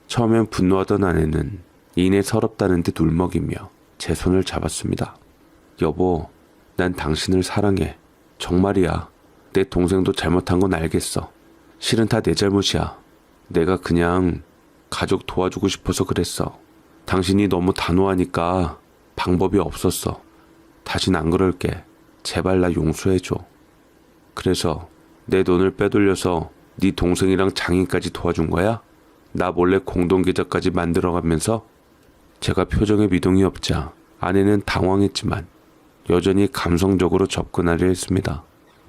처음엔 분노하던 아내는 이내 서럽다는 듯 울먹이며 제 손을 잡았습니다. 여보, 난 당신을 사랑해. 정말이야. 내 동생도 잘못한 건 알겠어. 실은 다 내 잘못이야. 내가 그냥 가족 도와주고 싶어서 그랬어. 당신이 너무 단호하니까 방법이 없었어. 다신 안 그럴게. 제발 나 용서해줘. 그래서 내 돈을 빼돌려서 네 동생이랑 장인까지 도와준 거야? 나 몰래 공동계좌까지 만들어가면서? 제가 표정에 미동이 없자 아내는 당황했지만 여전히 감성적으로 접근하려 했습니다.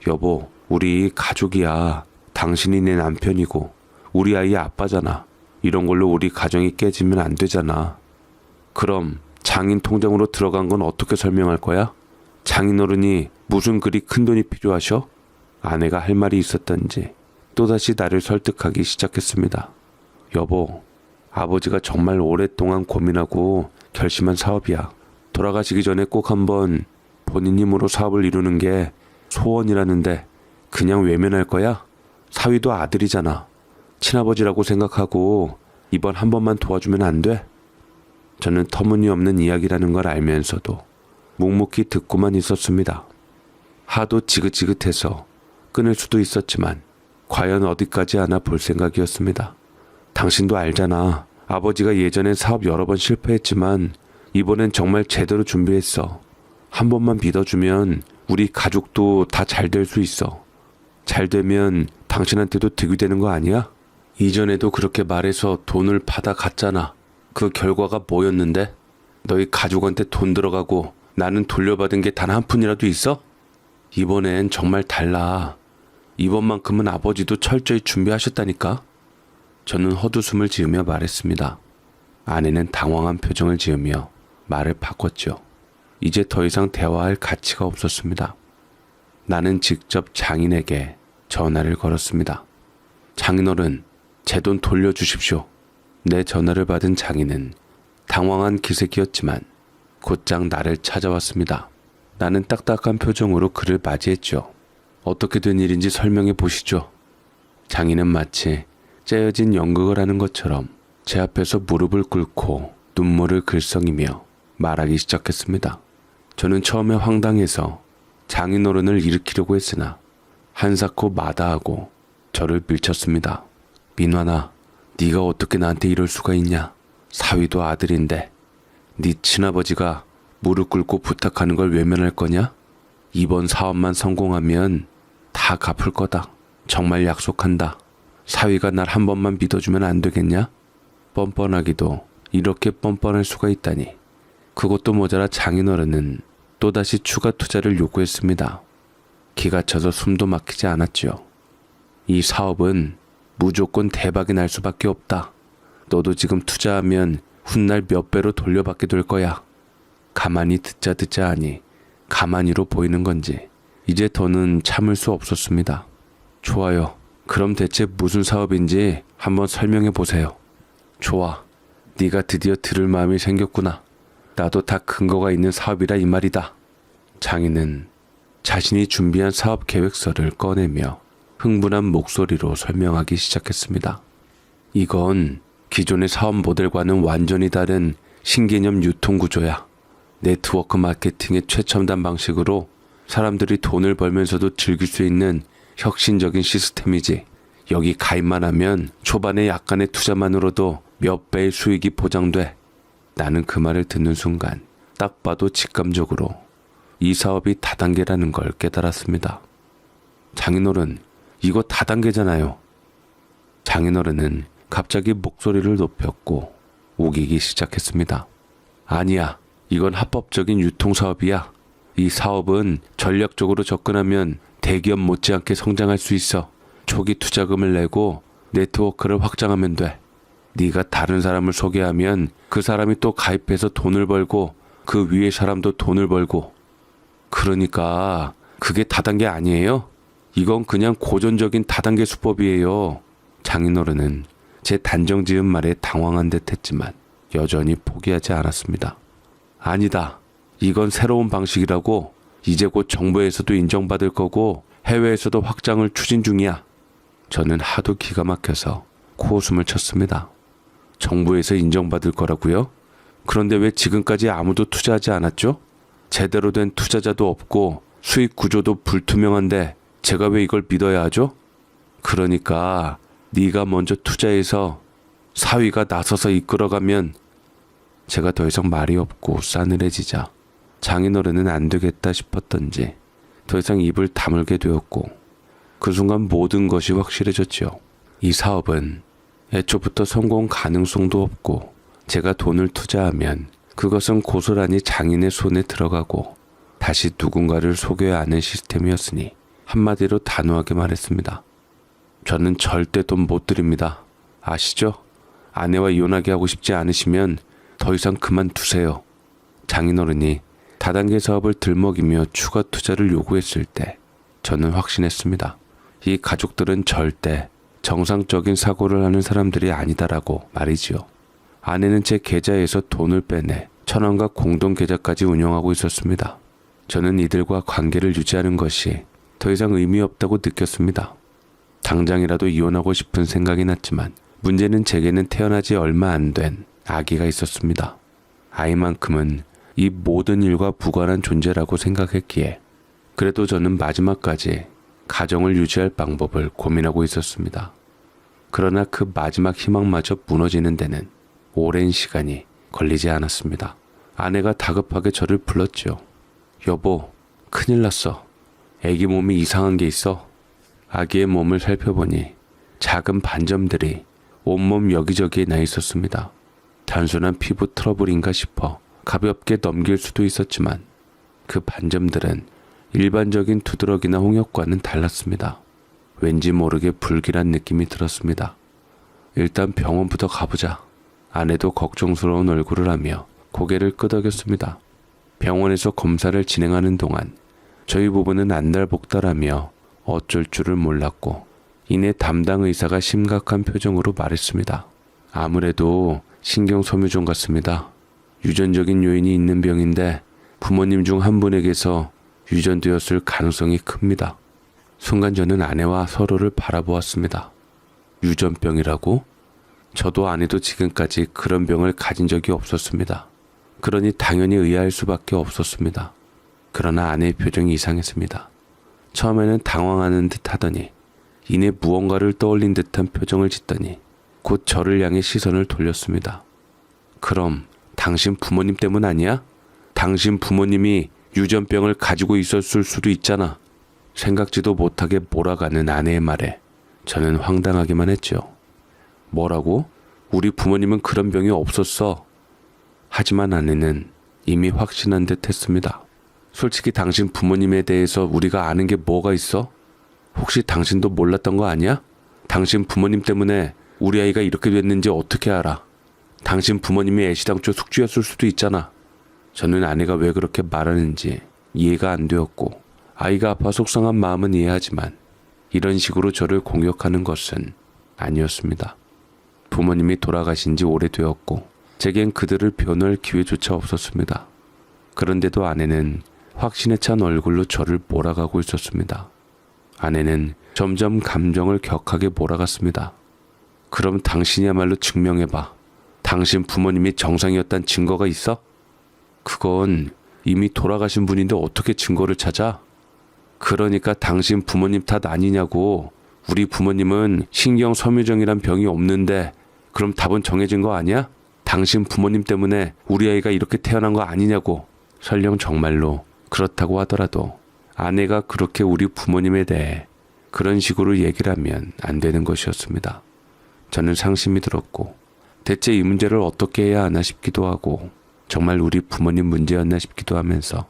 여보, 우리 가족이야. 당신이 내 남편이고 우리 아이의 아빠잖아. 이런 걸로 우리 가정이 깨지면 안 되잖아. 그럼 장인 통장으로 들어간 건 어떻게 설명할 거야? 장인어른이 무슨 그리 큰 돈이 필요하셔? 아내가 할 말이 있었던지 또다시 나를 설득하기 시작했습니다. 여보, 아버지가 정말 오랫동안 고민하고 결심한 사업이야. 돌아가시기 전에 꼭 한번 본인 힘으로 사업을 이루는 게 소원이라는데 그냥 외면할 거야? 사위도 아들이잖아. 친아버지라고 생각하고 이번 한 번만 도와주면 안 돼? 저는 터무니없는 이야기라는 걸 알면서도 묵묵히 듣고만 있었습니다. 하도 지긋지긋해서 끊을 수도 있었지만 과연 어디까지 하나 볼 생각이었습니다. 당신도 알잖아. 아버지가 예전엔 사업 여러 번 실패했지만 이번엔 정말 제대로 준비했어. 한 번만 믿어주면 우리 가족도 다 잘 될 수 있어. 잘 되면 당신한테도 득이 되는 거 아니야? 이전에도 그렇게 말해서 돈을 받아 갔잖아. 그 결과가 뭐였는데? 너희 가족한테 돈 들어가고 나는 돌려받은 게 단 한 푼이라도 있어? 이번엔 정말 달라. 이번만큼은 아버지도 철저히 준비하셨다니까? 저는 헛웃음을 지으며 말했습니다. 아내는 당황한 표정을 지으며 말을 바꿨죠. 이제 더 이상 대화할 가치가 없었습니다. 나는 직접 장인에게 전화를 걸었습니다. 장인어른, 제 돈 돌려주십시오. 내 전화를 받은 장인은 당황한 기색이었지만 곧장 나를 찾아왔습니다. 나는 딱딱한 표정으로 그를 맞이했죠. 어떻게 된 일인지 설명해 보시죠. 장인은 마치 째어진 연극을 하는 것처럼 제 앞에서 무릎을 꿇고 눈물을 글썽이며 말하기 시작했습니다. 저는 처음에 황당해서 장인어른을 일으키려고 했으나 한사코 마다하고 저를 밀쳤습니다. 민환아, 네가 어떻게 나한테 이럴 수가 있냐? 사위도 아들인데 네 친아버지가 무릎 꿇고 부탁하는 걸 외면할 거냐? 이번 사업만 성공하면 다 갚을 거다. 정말 약속한다. 사위가 날 한 번만 믿어주면 안 되겠냐? 뻔뻔하기도 이렇게 뻔뻔할 수가 있다니. 그것도 모자라 장인어른은 또다시 추가 투자를 요구했습니다. 기가 차서 숨도 막히지 않았죠. 이 사업은 무조건 대박이 날 수밖에 없다. 너도 지금 투자하면 훗날 몇 배로 돌려받게 될 거야. 가만히 듣자 하니 가만히로 보이는 건지 이제 더는 참을 수 없었습니다. 좋아요. 그럼 대체 무슨 사업인지 한번 설명해 보세요. 좋아. 네가 드디어 들을 마음이 생겼구나. 나도 다 근거가 있는 사업이라 이 말이다. 장인은 자신이 준비한 사업 계획서를 꺼내며 흥분한 목소리로 설명하기 시작했습니다. 이건 기존의 사업 모델과는 완전히 다른 신개념 유통구조야. 네트워크 마케팅의 최첨단 방식으로 사람들이 돈을 벌면서도 즐길 수 있는 혁신적인 시스템이지. 여기 가입만 하면 초반에 약간의 투자만으로도 몇 배의 수익이 보장돼. 나는 그 말을 듣는 순간 딱 봐도 직감적으로 이 사업이 다단계라는 걸 깨달았습니다. 장인어른, 이거 다단계잖아요. 장인어른은 갑자기 목소리를 높였고 우기기 시작했습니다. 아니야. 이건 합법적인 유통사업이야. 이 사업은 전략적으로 접근하면 대기업 못지않게 성장할 수 있어. 초기 투자금을 내고 네트워크를 확장하면 돼. 네가 다른 사람을 소개하면 그 사람이 또 가입해서 돈을 벌고 그 위에 사람도 돈을 벌고. 그러니까 그게 다단계 아니에요? 이건 그냥 고전적인 다단계 수법이에요. 장인어른은 제 단정 지은 말에 당황한 듯 했지만 여전히 포기하지 않았습니다. 아니다. 이건 새로운 방식이라고. 이제 곧 정부에서도 인정받을 거고 해외에서도 확장을 추진 중이야. 저는 하도 기가 막혀서 코웃음을 쳤습니다. 정부에서 인정받을 거라고요? 그런데 왜 지금까지 아무도 투자하지 않았죠? 제대로 된 투자자도 없고 수익 구조도 불투명한데 제가 왜 이걸 믿어야 하죠? 그러니까 네가 먼저 투자해서 사위가 나서서 이끌어가면. 제가 더 이상 말이 없고 싸늘해지자 장인어른은 안 되겠다 싶었던지 더 이상 입을 다물게 되었고 그 순간 모든 것이 확실해졌죠. 이 사업은 애초부터 성공 가능성도 없고 제가 돈을 투자하면 그것은 고스란히 장인의 손에 들어가고 다시 누군가를 속여야 하는 시스템이었으니 한마디로 단호하게 말했습니다. 저는 절대 돈 못 드립니다. 아시죠? 아내와 이혼하게 하고 싶지 않으시면 더 이상 그만두세요. 장인어른이 다단계 사업을 들먹이며 추가 투자를 요구했을 때 저는 확신했습니다. 이 가족들은 절대 정상적인 사고를 하는 사람들이 아니다라고 말이지요. 아내는 제 계좌에서 돈을 빼내 천원과 공동 계좌까지 운영하고 있었습니다. 저는 이들과 관계를 유지하는 것이 더 이상 의미 없다고 느꼈습니다. 당장이라도 이혼하고 싶은 생각이 났지만 문제는 제게는 태어나지 얼마 안 된 아기가 있었습니다. 아이만큼은 이 모든 일과 무관한 존재라고 생각했기에 그래도 저는 마지막까지 가정을 유지할 방법을 고민하고 있었습니다. 그러나 그 마지막 희망마저 무너지는 데는 오랜 시간이 걸리지 않았습니다. 아내가 다급하게 저를 불렀지요. 여보, 큰일 났어. 아기 몸이 이상한 게 있어. 아기의 몸을 살펴보니 작은 반점들이 온몸 여기저기에 나 있었습니다. 단순한 피부 트러블인가 싶어 가볍게 넘길 수도 있었지만 그 반점들은 일반적인 두드러기나 홍역과는 달랐습니다. 왠지 모르게 불길한 느낌이 들었습니다. 일단 병원부터 가보자. 아내도 걱정스러운 얼굴을 하며 고개를 끄덕였습니다. 병원에서 검사를 진행하는 동안 저희 부부는 안달복달하며 어쩔 줄을 몰랐고 이내 담당 의사가 심각한 표정으로 말했습니다. 아무래도 신경섬유종 같습니다. 유전적인 요인이 있는 병인데 부모님 중 한 분에게서 유전되었을 가능성이 큽니다. 순간 저는 아내와 서로를 바라보았습니다. 유전병이라고? 저도 아내도 지금까지 그런 병을 가진 적이 없었습니다. 그러니 당연히 의아할 수밖에 없었습니다. 그러나 아내의 표정이 이상했습니다. 처음에는 당황하는 듯 하더니 이내 무언가를 떠올린 듯한 표정을 짓더니 곧 저를 향해 시선을 돌렸습니다. 그럼 당신 부모님 때문 아니야? 당신 부모님이 유전병을 가지고 있었을 수도 있잖아. 생각지도 못하게 몰아가는 아내의 말에 저는 황당하기만 했죠. 뭐라고? 우리 부모님은 그런 병이 없었어. 하지만 아내는 이미 확신한 듯 했습니다. 솔직히 당신 부모님에 대해서 우리가 아는 게 뭐가 있어? 혹시 당신도 몰랐던 거 아니야? 당신 부모님 때문에 우리 아이가 이렇게 됐는지 어떻게 알아? 당신 부모님이 애시당초 숙주였을 수도 있잖아. 저는 아내가 왜 그렇게 말하는지 이해가 안 되었고 아이가 아파 속상한 마음은 이해하지만 이런 식으로 저를 공격하는 것은 아니었습니다. 부모님이 돌아가신 지 오래되었고 제겐 그들을 변호할 기회조차 없었습니다. 그런데도 아내는 확신에 찬 얼굴로 저를 몰아가고 있었습니다. 아내는 점점 감정을 격하게 몰아갔습니다. 그럼 당신이야말로 증명해봐. 당신 부모님이 정상이었단 증거가 있어? 그건 이미 돌아가신 분인데 어떻게 증거를 찾아? 그러니까 당신 부모님 탓 아니냐고. 우리 부모님은 신경섬유증이란 병이 없는데 그럼 답은 정해진 거 아니야? 당신 부모님 때문에 우리 아이가 이렇게 태어난 거 아니냐고. 설령 정말로 그렇다고 하더라도 아내가 그렇게 우리 부모님에 대해 그런 식으로 얘기를 하면 안 되는 것이었습니다. 저는 상심이 들었고 대체 이 문제를 어떻게 해야 하나 싶기도 하고 정말 우리 부모님 문제였나 싶기도 하면서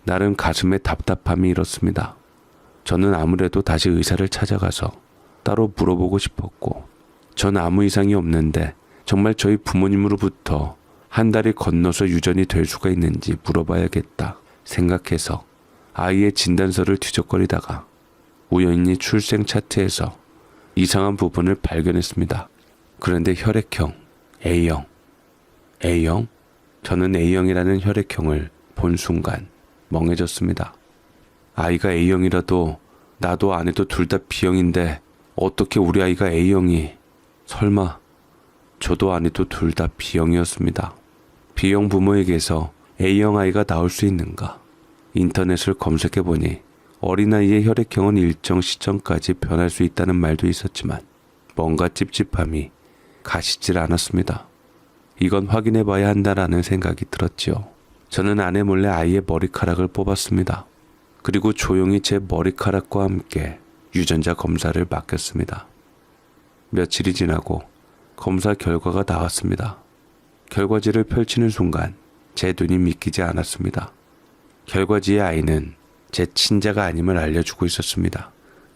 나름 가슴에 답답함이 일었습니다. 저는 아무래도 다시 의사를 찾아가서 따로 물어보고 싶었고 전 아무 이상이 없는데 정말 저희 부모님으로부터 한 달이 건너서 유전이 될 수가 있는지 물어봐야겠다 생각해서 아이의 진단서를 뒤적거리다가 우연히 출생 차트에서 이상한 부분을 발견했습니다. 그런데 혈액형 A형. A형? 저는 A형이라는 혈액형을 본 순간 멍해졌습니다. 아이가 A형이라도 나도 아내도 둘 다 B형인데 어떻게 우리 아이가 A형이? 설마 저도 아내도 둘 다 B형이었습니다. B형 부모에게서 A형 아이가 나올 수 있는가? 인터넷을 검색해보니 어린아이의 혈액형은 일정 시점까지 변할 수 있다는 말도 있었지만 뭔가 찝찝함이 가시질 않았습니다. 이건 확인해봐야 한다라는 생각이 들었지요. 저는 아내 몰래 아이의 머리카락을 뽑았습니다. 그리고 조용히 제 머리카락과 함께 유전자 검사를 맡겼습니다. 며칠이 지나고 검사 결과가 나왔습니다. 결과지를 펼치는 순간 제 눈이 믿기지 않았습니다. 결과지의 아이는 제 친자가 아님을 알려주고 있었습니다.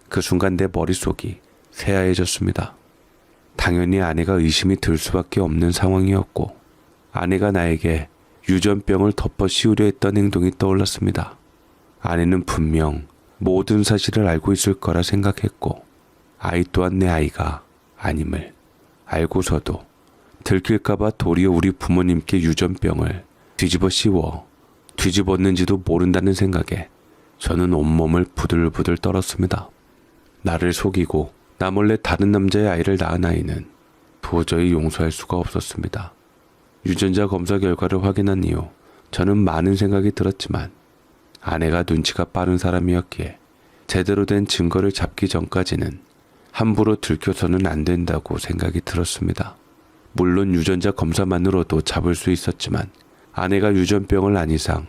그 순간 내 머릿속이 새하얘졌습니다. 당연히 아내가 의심이 들 수밖에 없는 상황이었고 아내가 나에게 유전병을 덮어 씌우려 했던 행동이 떠올랐습니다. 아내는 분명 모든 사실을 알고 있을 거라 생각했고 아이 또한 내 아이가 아님을 알고서도 들킬까봐 도리어 우리 부모님께 유전병을 뒤집어 씌워 뒤집었는지도 모른다는 생각에 저는 온몸을 부들부들 떨었습니다. 나를 속이고 나 몰래 다른 남자의 아이를 낳은 아이는 도저히 용서할 수가 없었습니다. 유전자 검사 결과를 확인한 이후 저는 많은 생각이 들었지만 아내가 눈치가 빠른 사람이었기에 제대로 된 증거를 잡기 전까지는 함부로 들켜서는 안 된다고 생각이 들었습니다. 물론 유전자 검사만으로도 잡을 수 있었지만 아내가 유전병을 안 이상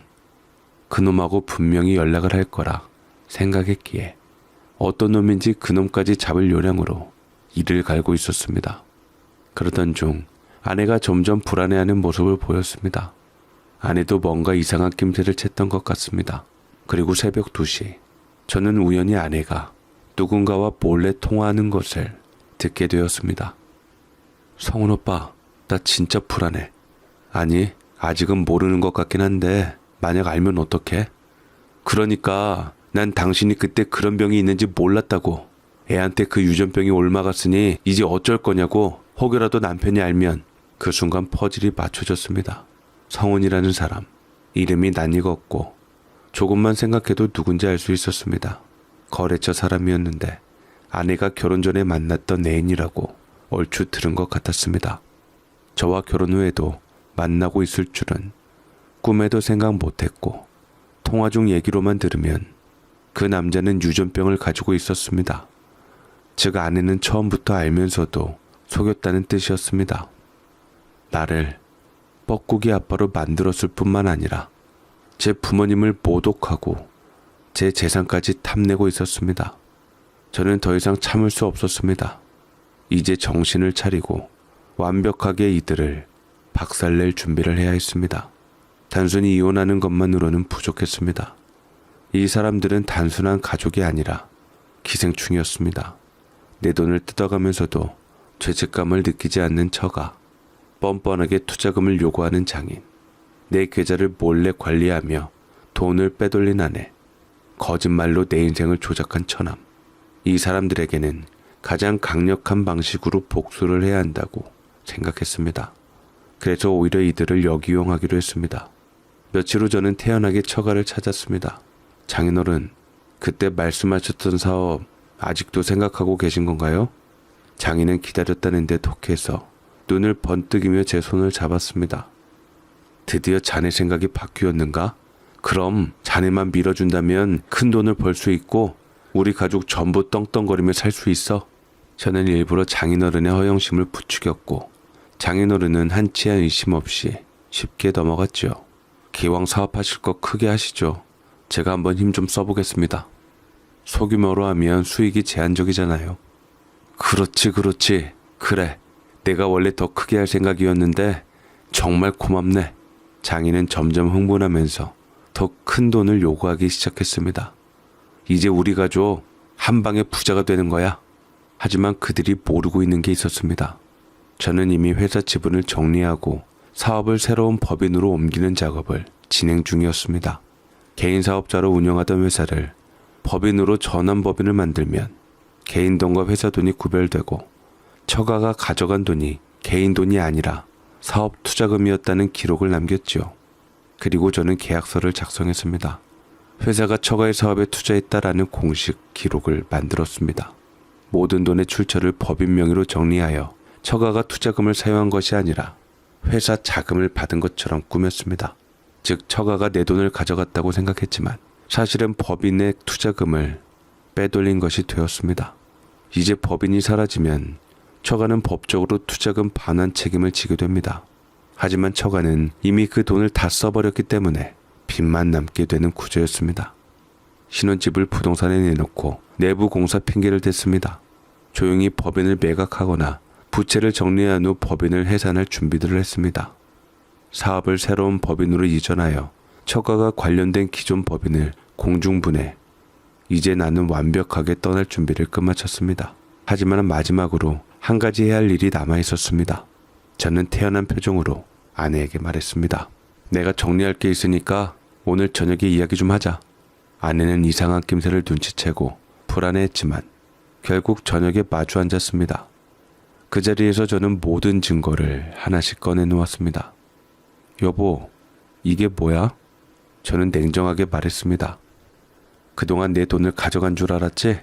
그놈하고 분명히 연락을 할 거라 생각했기에 어떤 놈인지 그놈까지 잡을 요량으로 이를 갈고 있었습니다. 그러던 중 아내가 점점 불안해하는 모습을 보였습니다. 아내도 뭔가 이상한 낌새를 챘던 것 같습니다. 그리고 새벽 2시 저는 우연히 아내가 누군가와 몰래 통화하는 것을 듣게 되었습니다. 성훈 오빠, 나 진짜 불안해. 아니, 아직은 모르는 것 같긴 한데 만약 알면 어떡해? 그러니까 난 당신이 그때 그런 병이 있는지 몰랐다고. 애한테 그 유전병이 옮아갔으니 이제 어쩔 거냐고. 혹여라도 남편이 알면. 그 순간 퍼즐이 맞춰졌습니다. 성훈이라는 사람, 이름이 낯익었고 조금만 생각해도 누군지 알 수 있었습니다. 거래처 사람이었는데 아내가 결혼 전에 만났던 애인이라고 얼추 들은 것 같았습니다. 저와 결혼 후에도 만나고 있을 줄은 꿈에도 생각 못했고 통화 중 얘기로만 들으면 그 남자는 유전병을 가지고 있었습니다. 즉 아내는 처음부터 알면서도 속였다는 뜻이었습니다. 나를 뻐꾸기 아빠로 만들었을 뿐만 아니라 제 부모님을 모독하고 제 재산까지 탐내고 있었습니다. 저는 더 이상 참을 수 없었습니다. 이제 정신을 차리고 완벽하게 이들을 박살낼 준비를 해야 했습니다. 단순히 이혼하는 것만으로는 부족했습니다. 이 사람들은 단순한 가족이 아니라 기생충이었습니다. 내 돈을 뜯어가면서도 죄책감을 느끼지 않는 처가, 뻔뻔하게 투자금을 요구하는 장인, 내 계좌를 몰래 관리하며 돈을 빼돌린 아내, 거짓말로 내 인생을 조작한 처남. 이 사람들에게는 가장 강력한 방식으로 복수를 해야 한다고 생각했습니다. 그래서 오히려 이들을 역이용하기로 했습니다. 며칠 후 저는 태연하게 처가를 찾았습니다. 장인어른, 그때 말씀하셨던 사업 아직도 생각하고 계신 건가요? 장인은 기다렸다는데 독해서 눈을 번뜩이며 제 손을 잡았습니다. 드디어 자네 생각이 바뀌었는가? 그럼 자네만 밀어준다면 큰 돈을 벌 수 있고 우리 가족 전부 떵떵거리며 살 수 있어. 저는 일부러 장인어른의 허영심을 부추겼고 장인어른은 한치의 의심 없이 쉽게 넘어갔죠. 기왕 사업하실 거 크게 하시죠. 제가 한번 힘 좀 써보겠습니다. 소규모로 하면 수익이 제한적이잖아요. 그렇지. 그래. 내가 원래 더 크게 할 생각이었는데 정말 고맙네. 장인은 점점 흥분하면서 더 큰 돈을 요구하기 시작했습니다. 이제 우리 가족 한 방에 부자가 되는 거야. 하지만 그들이 모르고 있는 게 있었습니다. 저는 이미 회사 지분을 정리하고 사업을 새로운 법인으로 옮기는 작업을 진행 중이었습니다. 개인 사업자로 운영하던 회사를 법인으로 전환 법인을 만들면 개인 돈과 회사 돈이 구별되고 처가가 가져간 돈이 개인 돈이 아니라 사업 투자금이었다는 기록을 남겼죠. 그리고 저는 계약서를 작성했습니다. 회사가 처가의 사업에 투자했다라는 공식 기록을 만들었습니다. 모든 돈의 출처를 법인 명의로 정리하여 처가가 투자금을 사용한 것이 아니라 회사 자금을 받은 것처럼 꾸몄습니다. 즉 처가가 내 돈을 가져갔다고 생각했지만 사실은 법인의 투자금을 빼돌린 것이 되었습니다. 이제 법인이 사라지면 처가는 법적으로 투자금 반환 책임을 지게 됩니다. 하지만 처가는 이미 그 돈을 다 써버렸기 때문에 빚만 남게 되는 구조였습니다. 신혼집을 부동산에 내놓고 내부 공사 핑계를 댔습니다. 조용히 법인을 매각하거나 부채를 정리한 후 법인을 해산할 준비들을 했습니다. 사업을 새로운 법인으로 이전하여 처가가 관련된 기존 법인을 공중분해, 이제 나는 완벽하게 떠날 준비를 끝마쳤습니다. 하지만 마지막으로 한 가지 해야 할 일이 남아 있었습니다. 저는 태연한 표정으로 아내에게 말했습니다. 내가 정리할 게 있으니까 오늘 저녁에 이야기 좀 하자. 아내는 이상한 낌새를 눈치채고 불안해했지만 결국 저녁에 마주 앉았습니다. 그 자리에서 저는 모든 증거를 하나씩 꺼내놓았습니다. 여보, 이게 뭐야? 저는 냉정하게 말했습니다. 그동안 내 돈을 가져간 줄 알았지?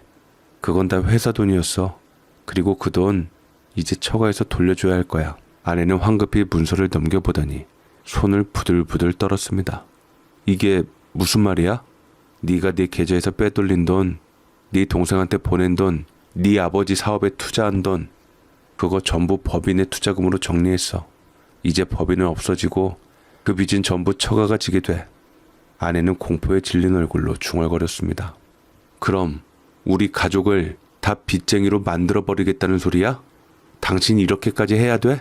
그건 다 회사 돈이었어. 그리고 그 돈 이제 처가에서 돌려줘야 할 거야. 아내는 황급히 문서를 넘겨보더니 손을 부들부들 떨었습니다. 이게 무슨 말이야? 네가 네 계좌에서 빼돌린 돈, 네 동생한테 보낸 돈, 네 아버지 사업에 투자한 돈, 그거 전부 법인의 투자금으로 정리했어. 이제 법인은 없어지고 그 빚은 전부 처가가 지게 돼. 아내는 공포에 질린 얼굴로 중얼거렸습니다. 그럼 우리 가족을 다 빚쟁이로 만들어버리겠다는 소리야? 당신이 이렇게까지 해야 돼?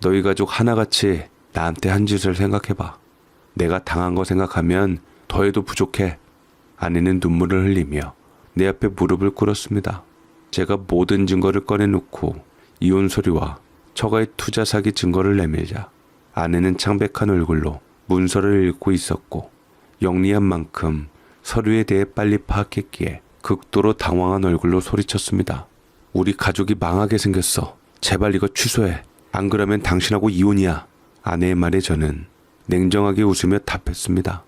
너희 가족 하나같이 나한테 한 짓을 생각해봐. 내가 당한 거 생각하면 더해도 부족해. 아내는 눈물을 흘리며 내 앞에 무릎을 꿇었습니다. 제가 모든 증거를 꺼내놓고 이혼 서류와 처가의 투자 사기 증거를 내밀자 아내는 창백한 얼굴로 문서를 읽고 있었고 영리한 만큼 서류에 대해 빨리 파악했기에 극도로 당황한 얼굴로 소리쳤습니다. 우리 가족이 망하게 생겼어. 제발 이거 취소해. 안 그러면 당신하고 이혼이야. 아내의 말에 저는 냉정하게 웃으며 답했습니다.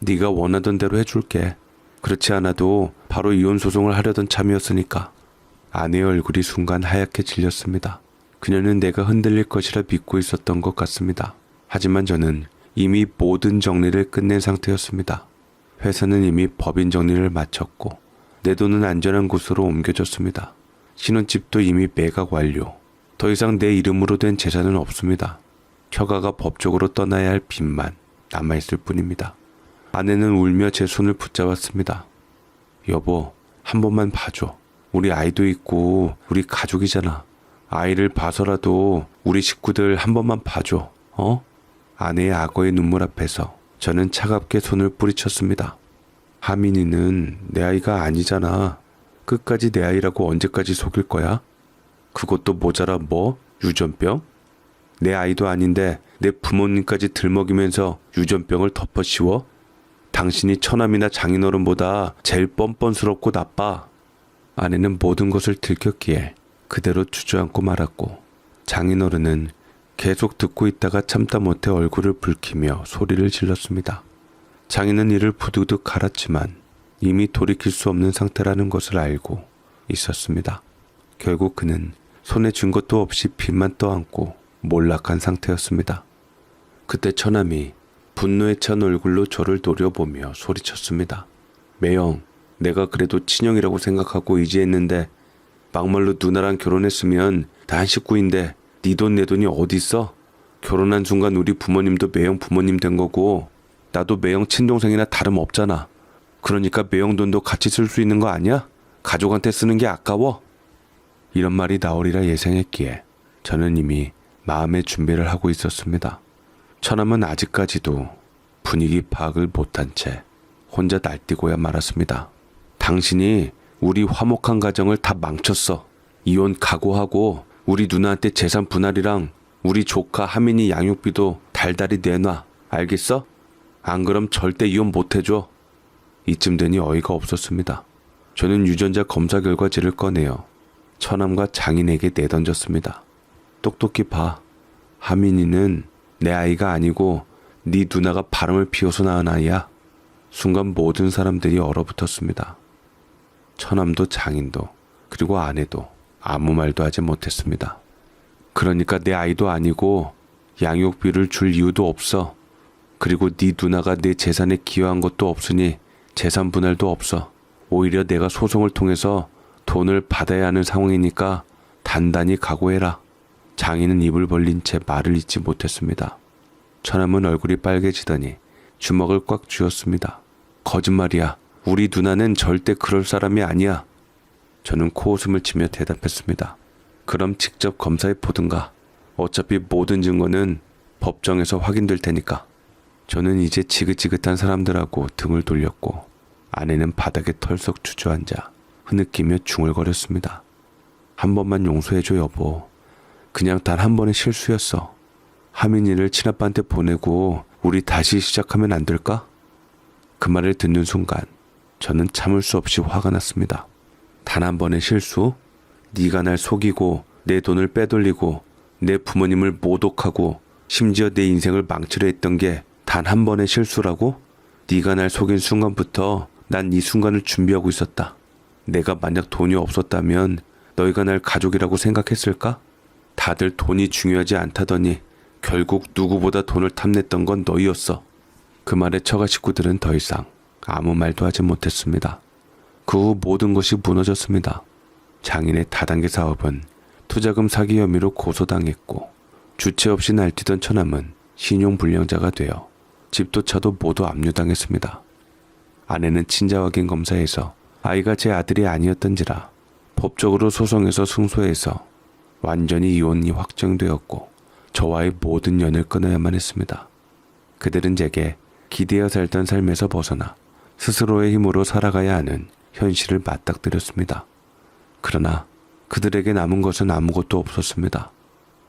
네가 원하던 대로 해줄게. 그렇지 않아도 바로 이혼 소송을 하려던 참이었으니까. 아내의 얼굴이 순간 하얗게 질렸습니다. 그녀는 내가 흔들릴 것이라 믿고 있었던 것 같습니다. 하지만 저는 이미 모든 정리를 끝낸 상태였습니다. 회사는 이미 법인 정리를 마쳤고 내 돈은 안전한 곳으로 옮겨졌습니다. 신혼집도 이미 매각 완료. 더 이상 내 이름으로 된 재산은 없습니다. 처가가 법적으로 떠나야 할 빚만 남아있을 뿐입니다. 아내는 울며 제 손을 붙잡았습니다. 여보, 한 번만 봐줘. 우리 아이도 있고 우리 가족이잖아. 아이를 봐서라도 우리 식구들 한 번만 봐줘. 어? 아내의 악어의 눈물 앞에서 저는 차갑게 손을 뿌리쳤습니다. 하민이는 내 아이가 아니잖아. 끝까지 내 아이라고 언제까지 속일 거야? 그것도 모자라 뭐? 유전병? 내 아이도 아닌데 내 부모님까지 들먹이면서 유전병을 덮어씌워? 당신이 처남이나 장인어른보다 제일 뻔뻔스럽고 나빠. 아내는 모든 것을 들켰기에 그대로 주저앉고 말았고 장인어른은 계속 듣고 있다가 참다 못해 얼굴을 붉히며 소리를 질렀습니다. 장인은 이를 부드득 갈았지만 이미 돌이킬 수 없는 상태라는 것을 알고 있었습니다. 결국 그는 손에 쥔 것도 없이 빚만 떠안고 몰락한 상태였습니다. 그때 처남이 분노에 찬 얼굴로 저를 노려보며 소리쳤습니다. 매영, 내가 그래도 친형이라고 생각하고 의지했는데 막말로 누나랑 결혼했으면 다 한 식구인데 네 돈 내 돈이 어딨어? 결혼한 순간 우리 부모님도 매영 부모님 된 거고 나도 매영 친동생이나 다름없잖아. 그러니까 매영 돈도 같이 쓸 수 있는 거 아니야? 가족한테 쓰는 게 아까워? 이런 말이 나오리라 예상했기에 저는 이미 마음의 준비를 하고 있었습니다. 처남은 아직까지도 분위기 파악을 못한 채 혼자 날뛰고야 말았습니다. 당신이 우리 화목한 가정을 다 망쳤어. 이혼 각오하고 우리 누나한테 재산 분할이랑 우리 조카 하민이 양육비도 달달이 내놔. 알겠어? 안 그럼 절대 이혼 못해줘. 이쯤 되니 어이가 없었습니다. 저는 유전자 검사 결과지를 꺼내어 처남과 장인에게 내던졌습니다. 똑똑히 봐. 하민이는 내 아이가 아니고 네 누나가 바람을 피워서 낳은 아이야. 순간 모든 사람들이 얼어붙었습니다. 처남도 장인도 그리고 아내도 아무 말도 하지 못했습니다. 그러니까 내 아이도 아니고 양육비를 줄 이유도 없어. 그리고 네 누나가 내 재산에 기여한 것도 없으니 재산 분할도 없어. 오히려 내가 소송을 통해서 돈을 받아야 하는 상황이니까 단단히 각오해라. 장인은 입을 벌린 채 말을 잇지 못했습니다. 처남은 얼굴이 빨개지더니 주먹을 꽉 쥐었습니다. 거짓말이야. 우리 누나는 절대 그럴 사람이 아니야. 저는 코웃음을 치며 대답했습니다. 그럼 직접 검사해 보든가. 어차피 모든 증거는 법정에서 확인될 테니까. 저는 이제 지긋지긋한 사람들하고 등을 돌렸고 아내는 바닥에 털썩 주저앉아 흐느끼며 중얼거렸습니다. 한 번만 용서해줘 여보. 그냥 단 한 번의 실수였어. 하민이를 친아빠한테 보내고 우리 다시 시작하면 안 될까? 그 말을 듣는 순간 저는 참을 수 없이 화가 났습니다. 단 한 번의 실수? 네가 날 속이고 내 돈을 빼돌리고 내 부모님을 모독하고 심지어 내 인생을 망치려 했던 게 단 한 번의 실수라고? 네가 날 속인 순간부터 난 이 순간을 준비하고 있었다. 내가 만약 돈이 없었다면 너희가 날 가족이라고 생각했을까? 다들 돈이 중요하지 않다더니 결국 누구보다 돈을 탐냈던 건 너희였어. 그 말에 처가 식구들은 더 이상 아무 말도 하지 못했습니다. 그 후 모든 것이 무너졌습니다. 장인의 다단계 사업은 투자금 사기 혐의로 고소당했고 주체 없이 날뛰던 처남은 신용불량자가 되어 집도 차도 모두 압류당했습니다. 아내는 친자 확인 검사에서 아이가 제 아들이 아니었던지라 법적으로 소송에서 승소해서 완전히 이혼이 확정되었고 저와의 모든 연을 끊어야만 했습니다. 그들은 제게 기대어 살던 삶에서 벗어나 스스로의 힘으로 살아가야 하는 현실을 맞닥뜨렸습니다. 그러나 그들에게 남은 것은 아무것도 없었습니다.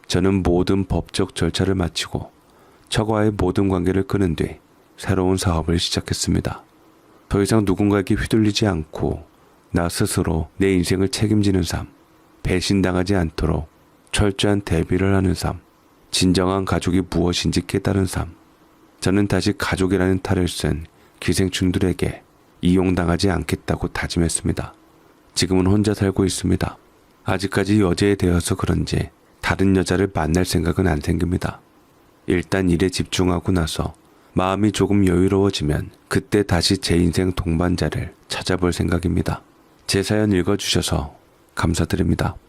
저는 모든 법적 절차를 마치고 처가와의 모든 관계를 끊은 뒤 새로운 사업을 시작했습니다. 더 이상 누군가에게 휘둘리지 않고 나 스스로 내 인생을 책임지는 삶, 배신당하지 않도록 철저한 대비를 하는 삶, 진정한 가족이 무엇인지 깨달은 삶. 저는 다시 가족이라는 탈을 쓴 기생충들에게 이용당하지 않겠다고 다짐했습니다. 지금은 혼자 살고 있습니다. 아직까지 여자에 대해서 그런지 다른 여자를 만날 생각은 안 생깁니다. 일단 일에 집중하고 나서 마음이 조금 여유로워지면 그때 다시 제 인생 동반자를 찾아볼 생각입니다. 제 사연 읽어주셔서 감사드립니다.